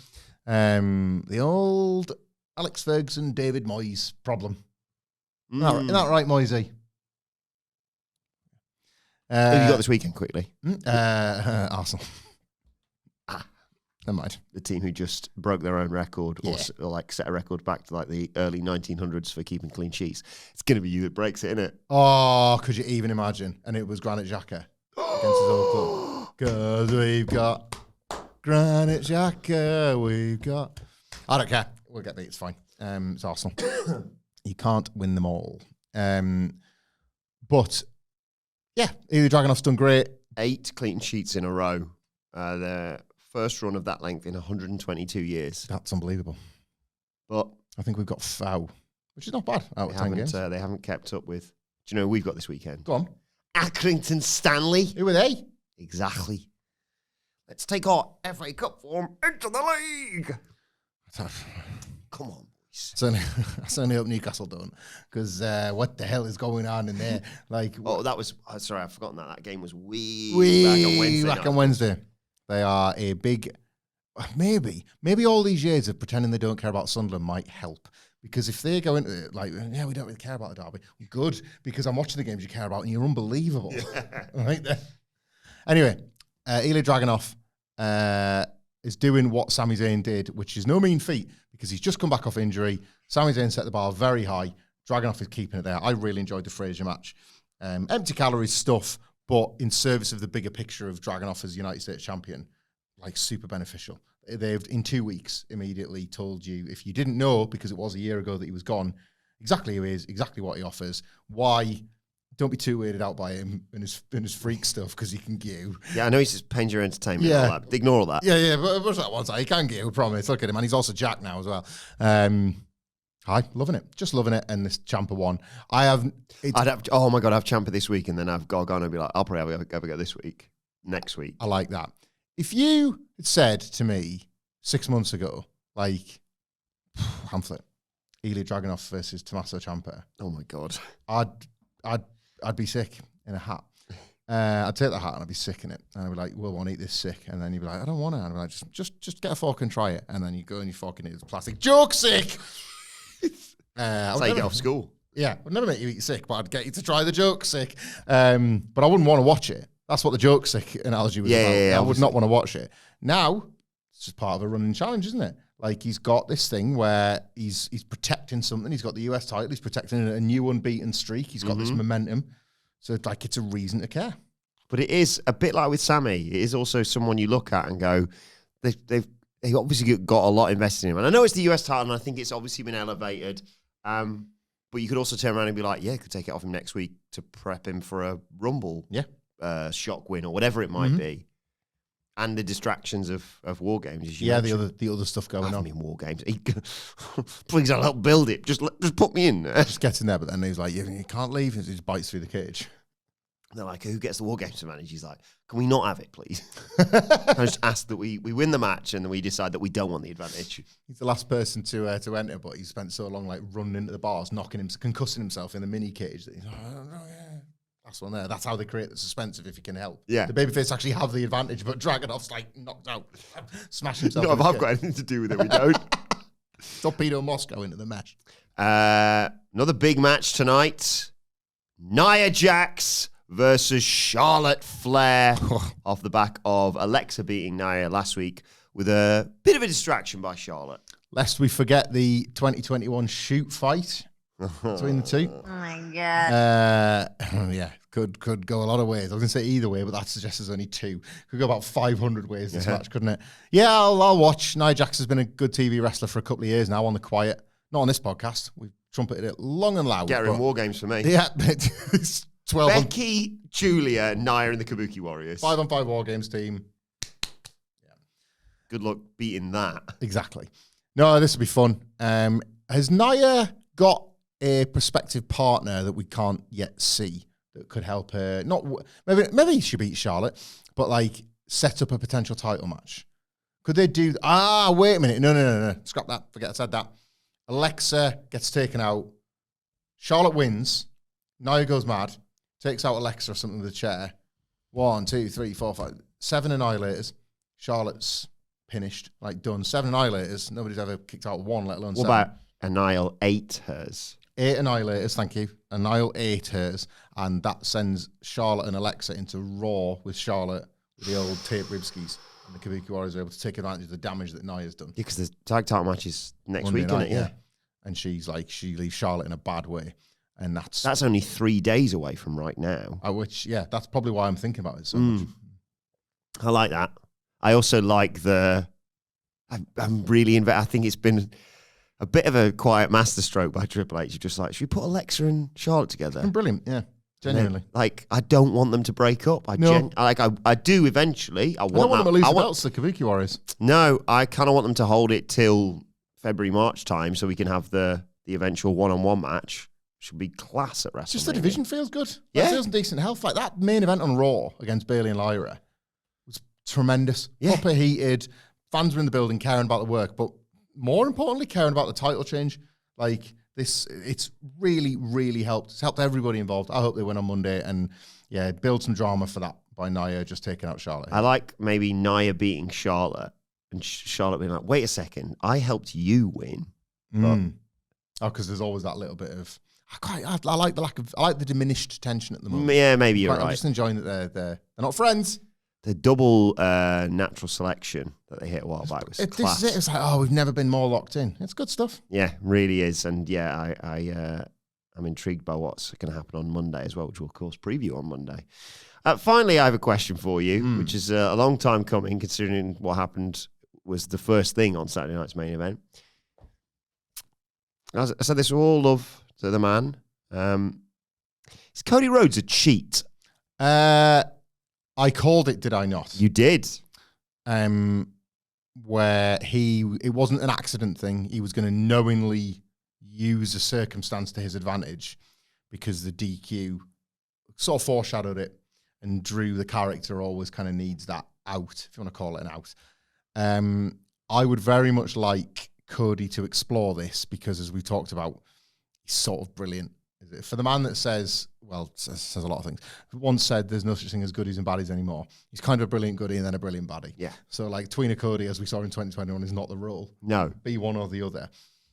Speaker 2: The old Alex Ferguson, David Moyes problem. Isn't that right, Moisey?
Speaker 1: Who have you got this weekend, quickly?
Speaker 2: Arsenal. Never mind.
Speaker 1: The team who just broke their own record or like set a record back to like the early 1900s for keeping clean sheets. It's going to be you that breaks it, isn't it?
Speaker 2: Oh, could you even imagine? And it was Granit Xhaka against his old club. Because we've got Granit Xhaka, we've got... I don't care. We'll get beat. It's fine. It's Arsenal. You can't win them all. But, yeah, Ilja Dragunov's done great.
Speaker 1: 8 clean sheets in a row. Their first run of that length in 122 years.
Speaker 2: That's unbelievable.
Speaker 1: But
Speaker 2: I think we've got foul, which is not bad out of 10 games.
Speaker 1: They haven't kept up with... Do you know who we've got this weekend?
Speaker 2: Go on.
Speaker 1: Accrington Stanley.
Speaker 2: Who are they?
Speaker 1: Exactly. Let's take our FA Cup form into the league. Come on, boys.
Speaker 2: I certainly hope Newcastle don't, because what the hell is going on in there? Like,
Speaker 1: that was... sorry, I've forgotten that. That game was way back on Wednesday.
Speaker 2: They are a big... Maybe all these years of pretending they don't care about Sunderland might help. Because if they go into it like, yeah, we don't really care about the derby. Good, because I'm watching the games you care about and you're unbelievable. Yeah. Right there. Anyway, Ilja Dragunov is doing what Sami Zayn did, which is no mean feat, because he's just come back off injury. Sami Zayn set the bar very high. Dragunov is keeping it there. I really enjoyed the Fraser match. Empty calories stuff, but in service of the bigger picture of Dragunov as United States champion, like super beneficial. They've, in 2 weeks, immediately told you, if you didn't know, because it was a year ago that he was gone, exactly who he is, exactly what he offers, why don't be too weirded out by him and his freak stuff because he can gew.
Speaker 1: Yeah, I know he's just paying your entertainment. Yeah. All that. Ignore all that.
Speaker 2: Yeah, but what's that one side? He can gew, promise. Look at him, and he's also Jack now as well. Hi, loving it. Just loving it. And this Ciampa one.
Speaker 1: Oh my God, I have Ciampa this week, and then I've Gargano be like, I'll probably have a go this week, next week.
Speaker 2: I like that. If you had said to me 6 months ago, like, Hamflett, Ilja Dragunov versus Tommaso Ciampa.
Speaker 1: Oh my God.
Speaker 2: I'd be sick in a hat. I'd take the hat and I'd be sick in it. And I'd be like, Wilbourn, eat this sick. And then you'd be like, I don't want it. And I'd be like, just get a fork and try it. And then you go and you fucking eat it. It's plastic. Joke sick!
Speaker 1: That's how you get off school.
Speaker 2: Yeah, I'd never make you eat sick, but I'd get you to try the joke sick. But I wouldn't want to watch it. That's what the joke sick analogy was about.
Speaker 1: Yeah,
Speaker 2: I would not want to watch it. Now, it's just part of a running challenge, isn't it? Like, he's got this thing where he's protecting something. He's got the US title. He's protecting a new unbeaten streak. He's got this momentum. So, like, it's a reason to care.
Speaker 1: But it is a bit like with Sammy. It is also someone you look at and go, they've obviously got a lot invested in him. And I know it's the US title, and I think it's obviously been elevated. But you could also turn around and be like, yeah, could take it off him next week to prep him for a Rumble shock win or whatever it might be. And the distractions of War Games. As you mentioned.
Speaker 2: the other stuff going on.
Speaker 1: In War Games. Please, I'll help build it. Just put me in.
Speaker 2: Just gets in there, but then he's like, you can't leave. He just bites through the cage.
Speaker 1: They're like, who gets the War Games to manage? He's like, can we not have it, please? I just ask that we win the match and then we decide that we don't want the advantage.
Speaker 2: He's the last person to enter, but he spent so long like running into the bars, concussing himself in the mini cage that he's like, oh, no, yeah. Last one there. That's how they create the suspense of if you can help.
Speaker 1: Yeah.
Speaker 2: The babyface actually have the advantage, but Dragunov's like knocked out, smashed himself.
Speaker 1: No, if I've got anything to do with it, we don't.
Speaker 2: Torpedo Moscow into the match.
Speaker 1: Another big match tonight. Nia Jax versus Charlotte Flair off the back of Alexa beating Nia last week with a bit of a distraction by Charlotte.
Speaker 2: Lest we forget the 2021 shoot fight between the two.
Speaker 3: Oh my God.
Speaker 2: Yeah, could go a lot of ways. I was going to say either way, but that suggests there's only two. Could go about 500 ways this match, couldn't it? Yeah, I'll watch. Nia Jax has been a good TV wrestler for a couple of years now on the quiet. Not on this podcast. We've trumpeted it long and loud.
Speaker 1: Get her in War Games for me.
Speaker 2: Yeah, it's 12
Speaker 1: Becky, Giulia, Nia, and the Kabuki Warriors.
Speaker 2: 5-on-5 War Games team.
Speaker 1: Yeah. Good luck beating that.
Speaker 2: Exactly. No, this will be fun. Has Nia got a prospective partner that we can't yet see that could help her? Maybe she beat Charlotte, but like set up a potential title match. Could they do? Wait a minute. No. Scrap that. Forget I said that. Alexa gets taken out. Charlotte wins. Nia goes mad. Takes out Alexa or something with a chair. 1, 2, 3, 4, 5, 7 annihilators. Charlotte's finished, like done. 7 annihilators. Nobody's ever kicked out one, let alone
Speaker 1: what
Speaker 2: 7.
Speaker 1: What about Annihilate hers?
Speaker 2: 8 annihilators, thank you. Annihilate hers. And that sends Charlotte and Alexa into Raw with Charlotte with the old tape ribskis. And the Kabuki Warriors are able to take advantage of the damage that Nia's done.
Speaker 1: Yeah, because the tag title match is next
Speaker 2: Monday
Speaker 1: week,
Speaker 2: night,
Speaker 1: isn't it? Yeah.
Speaker 2: And she leaves Charlotte in a bad way. And
Speaker 1: that's only 3 days away from right now.
Speaker 2: That's probably why I'm thinking about it so much.
Speaker 1: I like that. I also like I'm really I think it's been a bit of a quiet masterstroke by Triple H. You're just like, should we put Alexa and Charlotte together?
Speaker 2: It's been brilliant, yeah. Genuinely.
Speaker 1: Like, I don't want them to break up. I do eventually. I
Speaker 2: don't want them to lose the belts to the Kabuki Warriors.
Speaker 1: No, I kind of want them to hold it till February, March time so we can have the eventual one-on-one match. Should be class at WrestleMania.
Speaker 2: Just the division feels good.
Speaker 1: Yeah.
Speaker 2: It feels in decent health. Like that main event on Raw against Bayley and Lyra was tremendous.
Speaker 1: Yeah.
Speaker 2: Proper heated. Fans were in the building caring about the work, but more importantly, caring about the title change. Like this, it's really, really helped. It's helped everybody involved. I hope they win on Monday and build some drama for that by Nia just taking out Charlotte.
Speaker 1: I like maybe Nia beating Charlotte and Charlotte being like, wait a second, I helped you win.
Speaker 2: Because there's always that little bit of, I like the diminished tension at the moment.
Speaker 1: Yeah, maybe you're right.
Speaker 2: I'm just enjoying that they're not friends.
Speaker 1: The double natural selection that they hit a while back was class.
Speaker 2: This is it. It's like, we've never been more locked in. It's good stuff.
Speaker 1: Yeah, really is. And I'm intrigued by what's going to happen on Monday as well, which we'll, of course, preview on Monday. Finally, I have a question for you, which is a long time coming, considering what happened was the first thing on Saturday night's main event. As I said, this was all love to the man. Is Cody Rhodes a cheat?
Speaker 2: I called it, did I not?
Speaker 1: You did.
Speaker 2: Where it wasn't an accident thing. He was going to knowingly use a circumstance to his advantage because the DQ sort of foreshadowed it, and Drew, the character, always kind of needs that out, if you want to call it an out. I would very much like Cody to explore this because, as we talked about, he's sort of brilliant. For the man that says a lot of things. Once said there's no such thing as goodies and baddies anymore. He's kind of a brilliant goodie and then a brilliant baddie.
Speaker 1: Yeah.
Speaker 2: So like Tweener Cody, as we saw in 2021, is not the rule.
Speaker 1: No.
Speaker 2: Be one or the other.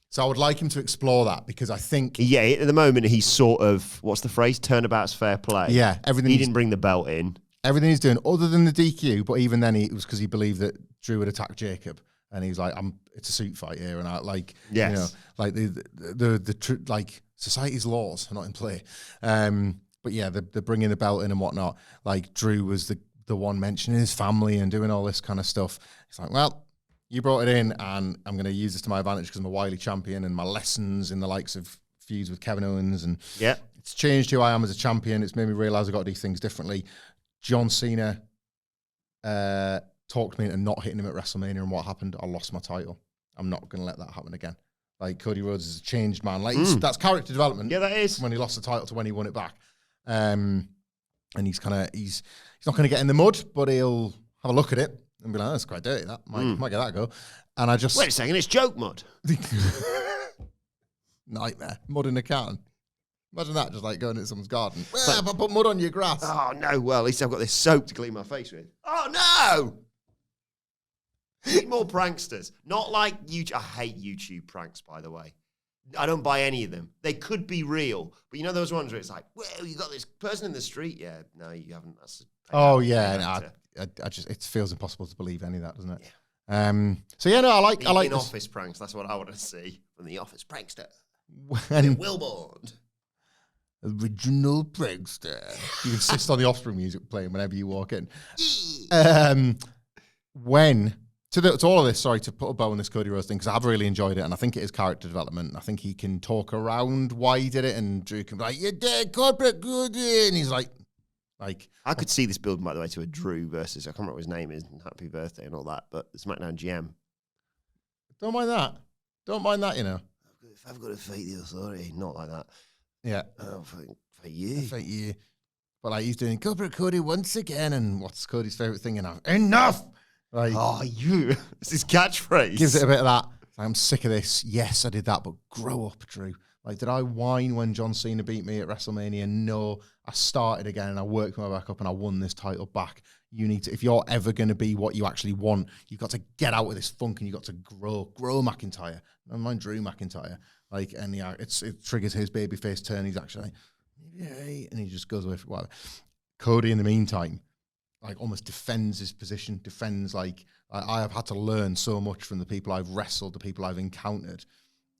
Speaker 2: So I would like him to explore that because I think...
Speaker 1: Yeah, at the moment he's sort of, what's the phrase? Turnabout's fair play.
Speaker 2: Yeah.
Speaker 1: He didn't bring the belt in.
Speaker 2: Everything he's doing, other than the DQ, but even then it was because he believed that Drew would attack Jacob. And he was like, it's a suit fight here. And I like,
Speaker 1: yes.
Speaker 2: You know, like the society's laws are not in play. But yeah, they're bringing the belt in and whatnot. Like Drew was the one mentioning his family and doing all this kind of stuff. It's like, well, you brought it in and I'm going to use this to my advantage because I'm a wily champion and my lessons in the likes of feuds with Kevin Owens. And
Speaker 1: yeah,
Speaker 2: it's changed who I am as a champion. It's made me realize I've got to do things differently. John Cena talked me into not hitting him at WrestleMania, and what happened? I lost my title. I'm not going to let that happen again. Like Cody Rhodes is a changed man. Like that's character development.
Speaker 1: Yeah, that is.
Speaker 2: When he lost the title to when he won it back. And he's not going to get in the mud, but he'll have a look at it and be like, oh, that's quite dirty. That might get that a go. And I just
Speaker 1: wait a second, it's joke mud.
Speaker 2: Nightmare. Mud in a can. Imagine that, just like going into someone's garden. Well, if I put mud on your grass.
Speaker 1: Oh no, well at least I've got this soap to clean my face with. Oh no! Need more pranksters. Not like YouTube. I hate YouTube pranks, by the way. I don't buy any of them. They could be real, but you know those ones where it's like, well, you got this person in the street. Yeah, no, you haven't.
Speaker 2: I just it feels impossible to believe any of that, doesn't it?
Speaker 1: Yeah.
Speaker 2: So yeah, no, I like
Speaker 1: in office pranks. That's what I want to see from the office prankster.
Speaker 2: And
Speaker 1: Wilbourn.
Speaker 2: Original prankster. You insist on the Offspring music playing whenever you walk in. To all of this, sorry to put a bow on this Cody Rhodes thing, because I've really enjoyed it, and I think it is character development. I think he can talk around why he did it, and Drew can be like, "You're dead, corporate Cody," and he's like,
Speaker 1: I could see this building, by the way, to a Drew versus, I can't remember what his name is, and Happy Birthday and all that, but the SmackDown GM.
Speaker 2: Don't mind that, you know.
Speaker 1: If I've got to fight the authority, not like that.
Speaker 2: Yeah.
Speaker 1: Fight you.
Speaker 2: But like he's doing corporate Cody once again, and what's Cody's favorite thing? And enough. Like,
Speaker 1: you. It's his catchphrase.
Speaker 2: Gives it a bit of that. I'm sick of this. Yes, I did that, but grow up, Drew. Like, did I whine when John Cena beat me at WrestleMania? No, I started again and I worked my way back up and I won this title back. You need to, if you're ever going to be what you actually want, you've got to get out of this funk and you've got to grow McIntyre. Never mind Drew McIntyre. Like, and yeah, it triggers his babyface turn. He's actually like, yay, and he just goes away for whatever. Cody, in the meantime, like almost defends his position, like I have had to learn so much from the people I've wrestled, the people I've encountered.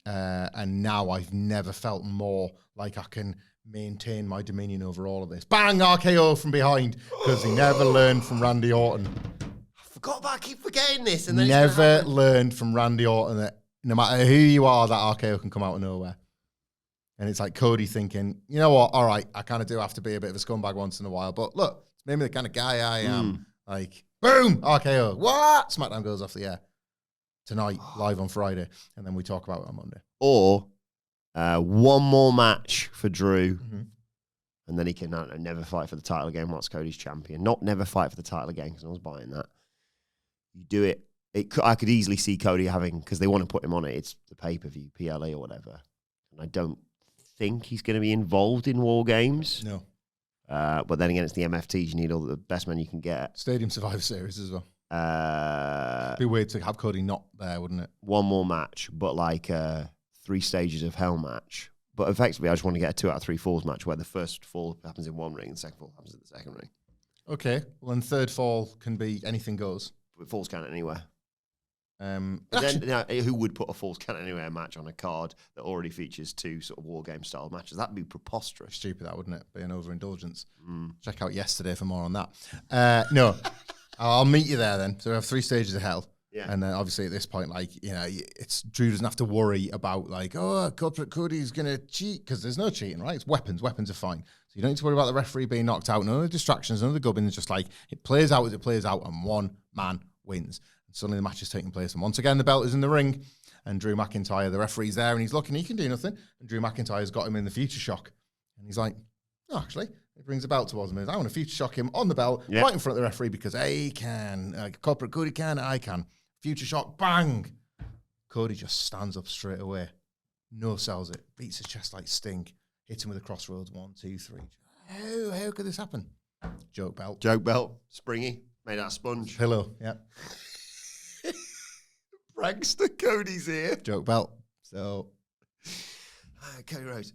Speaker 2: And now I've never felt more like I can maintain my dominion over all of this. Bang, RKO from behind, because he never learned from Randy Orton.
Speaker 1: I keep forgetting this. And then
Speaker 2: never learned from Randy Orton that no matter who you are, that RKO can come out of nowhere. And it's like Cody thinking, you know what, all right, I kind of do have to be a bit of a scumbag once in a while, but look, it's maybe the kind of guy I am. Like, boom, RKO. What? SmackDown goes off the air tonight, live on Friday, and then we talk about it on Monday.
Speaker 1: Or one more match for Drew, and then he can never fight for the title again once Cody's champion. Not never fight for the title again, because I was buying that. You do it. I could easily see Cody having, because they want to put him on it, it's the pay-per-view, PLE or whatever. And I don't think he's going to be involved in War Games.
Speaker 2: No.
Speaker 1: But then again, it's the MFTs. You need all the best men you can get.
Speaker 2: Stadium Survivor Series as well. It'd be weird to have Cody not there, wouldn't it?
Speaker 1: One more match, but like 3 stages of hell match. But effectively, I just want to get a 2 out of 3 falls match where the first fall happens in one ring and the second fall happens in the second ring.
Speaker 2: Okay. Well, and third fall can be anything goes.
Speaker 1: But falls count anywhere.
Speaker 2: Then,
Speaker 1: who would put a falls count anywhere match on a card that already features 2 sort of war game style matches? That'd be preposterous.
Speaker 2: Stupid, that wouldn't it? Be an overindulgence. Check out yesterday for more on that. No, I'll meet you there then. So we have 3 stages of hell.
Speaker 1: Yeah.
Speaker 2: And then obviously at this point, like, you know, it's Drew doesn't have to worry about like, oh, corporate Cody's going to cheat, because there's no cheating, right? It's weapons. Weapons are fine. So you don't need to worry about the referee being knocked out. None of the distractions, none of the gubbins. Just like it plays out as it plays out, and one man wins. And suddenly the match is taking place. And once again, the belt is in the ring, and Drew McIntyre, the referee's there, and he's looking, he can do nothing. And Drew McIntyre's got him in the future shock. And he's like, oh, actually, he brings the belt towards him. I want to future shock him on the belt, right in front of the referee, because I can. Corporate Cody can, I can. Future shock, bang! Cody just stands up straight away. No sells it. Beats his chest like Sting. Hits him with a crossroads. 1, 2, 3. How could this happen? Joke belt.
Speaker 1: Joke belt. Springy. Made out of sponge.
Speaker 2: Pillow, yeah.
Speaker 1: Prankster Cody's here.
Speaker 2: Joke belt. So.
Speaker 1: Cody Rhodes.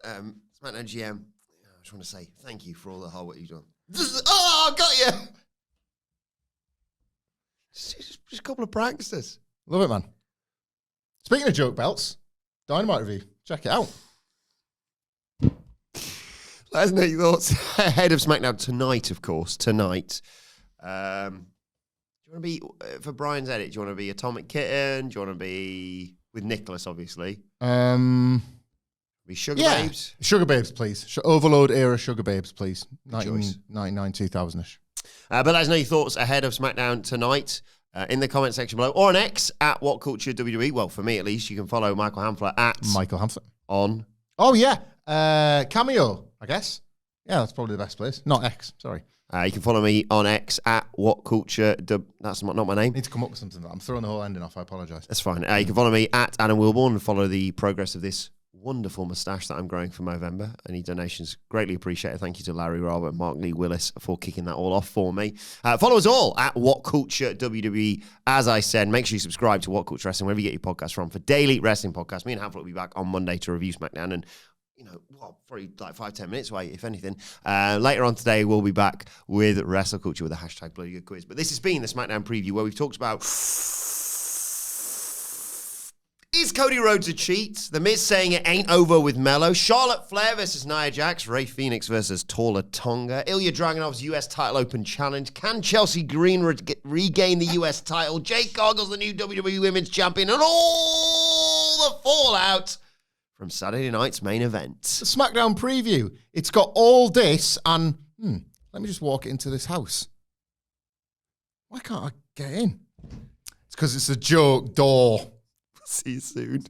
Speaker 1: SmackDown GM. I just want to say thank you for all the hard work you've done. Oh, got you! Just a couple of pranksters.
Speaker 2: Love it, man. Speaking of joke belts, Dynamite review. Check it out.
Speaker 1: Let us know your thoughts ahead of SmackDown tonight, of course. Tonight. Do you want to be, for Brian's edit, do you want to be Atomic Kitten? Do you want to be with Nicholas, obviously? Be Sugar Babes?
Speaker 2: Sugar Babes, please. Overload era Sugar Babes, please. 1999, 2000-ish.
Speaker 1: But let us know your thoughts ahead of SmackDown tonight in the comment section below, or on X at WhatCulture WWE. Well, for me at least, you can follow Michael Hamflett at
Speaker 2: Michael Hamflett on.
Speaker 1: Oh
Speaker 2: yeah, Cameo, I guess. Yeah, that's probably the best place. Not X, sorry.
Speaker 1: You can follow me on X at WhatCulture. That's not my name.
Speaker 2: I need to come up with something. I'm throwing the whole ending off. I apologise.
Speaker 1: That's fine. You can follow me at Adam Wilbourn and follow the progress of this wonderful moustache that I'm growing for Movember. Any donations greatly appreciated. Thank you to Larry Robert and Mark Lee Willis for kicking that all off for me. Follow us all at WhatCulture WWE. As I said, make sure you subscribe to WhatCulture Wrestling wherever you get your podcast from for daily wrestling podcasts. Me and Hamflett will be back on Monday to review SmackDown, and probably like 5-10 minutes away, if anything. Later on today, we'll be back with Wrestle Culture with a hashtag Bloody Good Quiz. But this has been the SmackDown preview where we've talked about, is Cody Rhodes a cheat? The Miz saying it ain't over with Melo. Charlotte Flair versus Nia Jax. Ray Fenix versus Talla Tonga. Ilja Dragunov's US title open challenge. Can Chelsea Green regain the US title? Jade Cargill's the new WWE Women's Champion. And all the fallout from Saturday night's main event.
Speaker 2: The SmackDown preview. It's got all this and, let me just walk into this house. Why can't I get in? It's because it's a joke door.
Speaker 1: See you soon.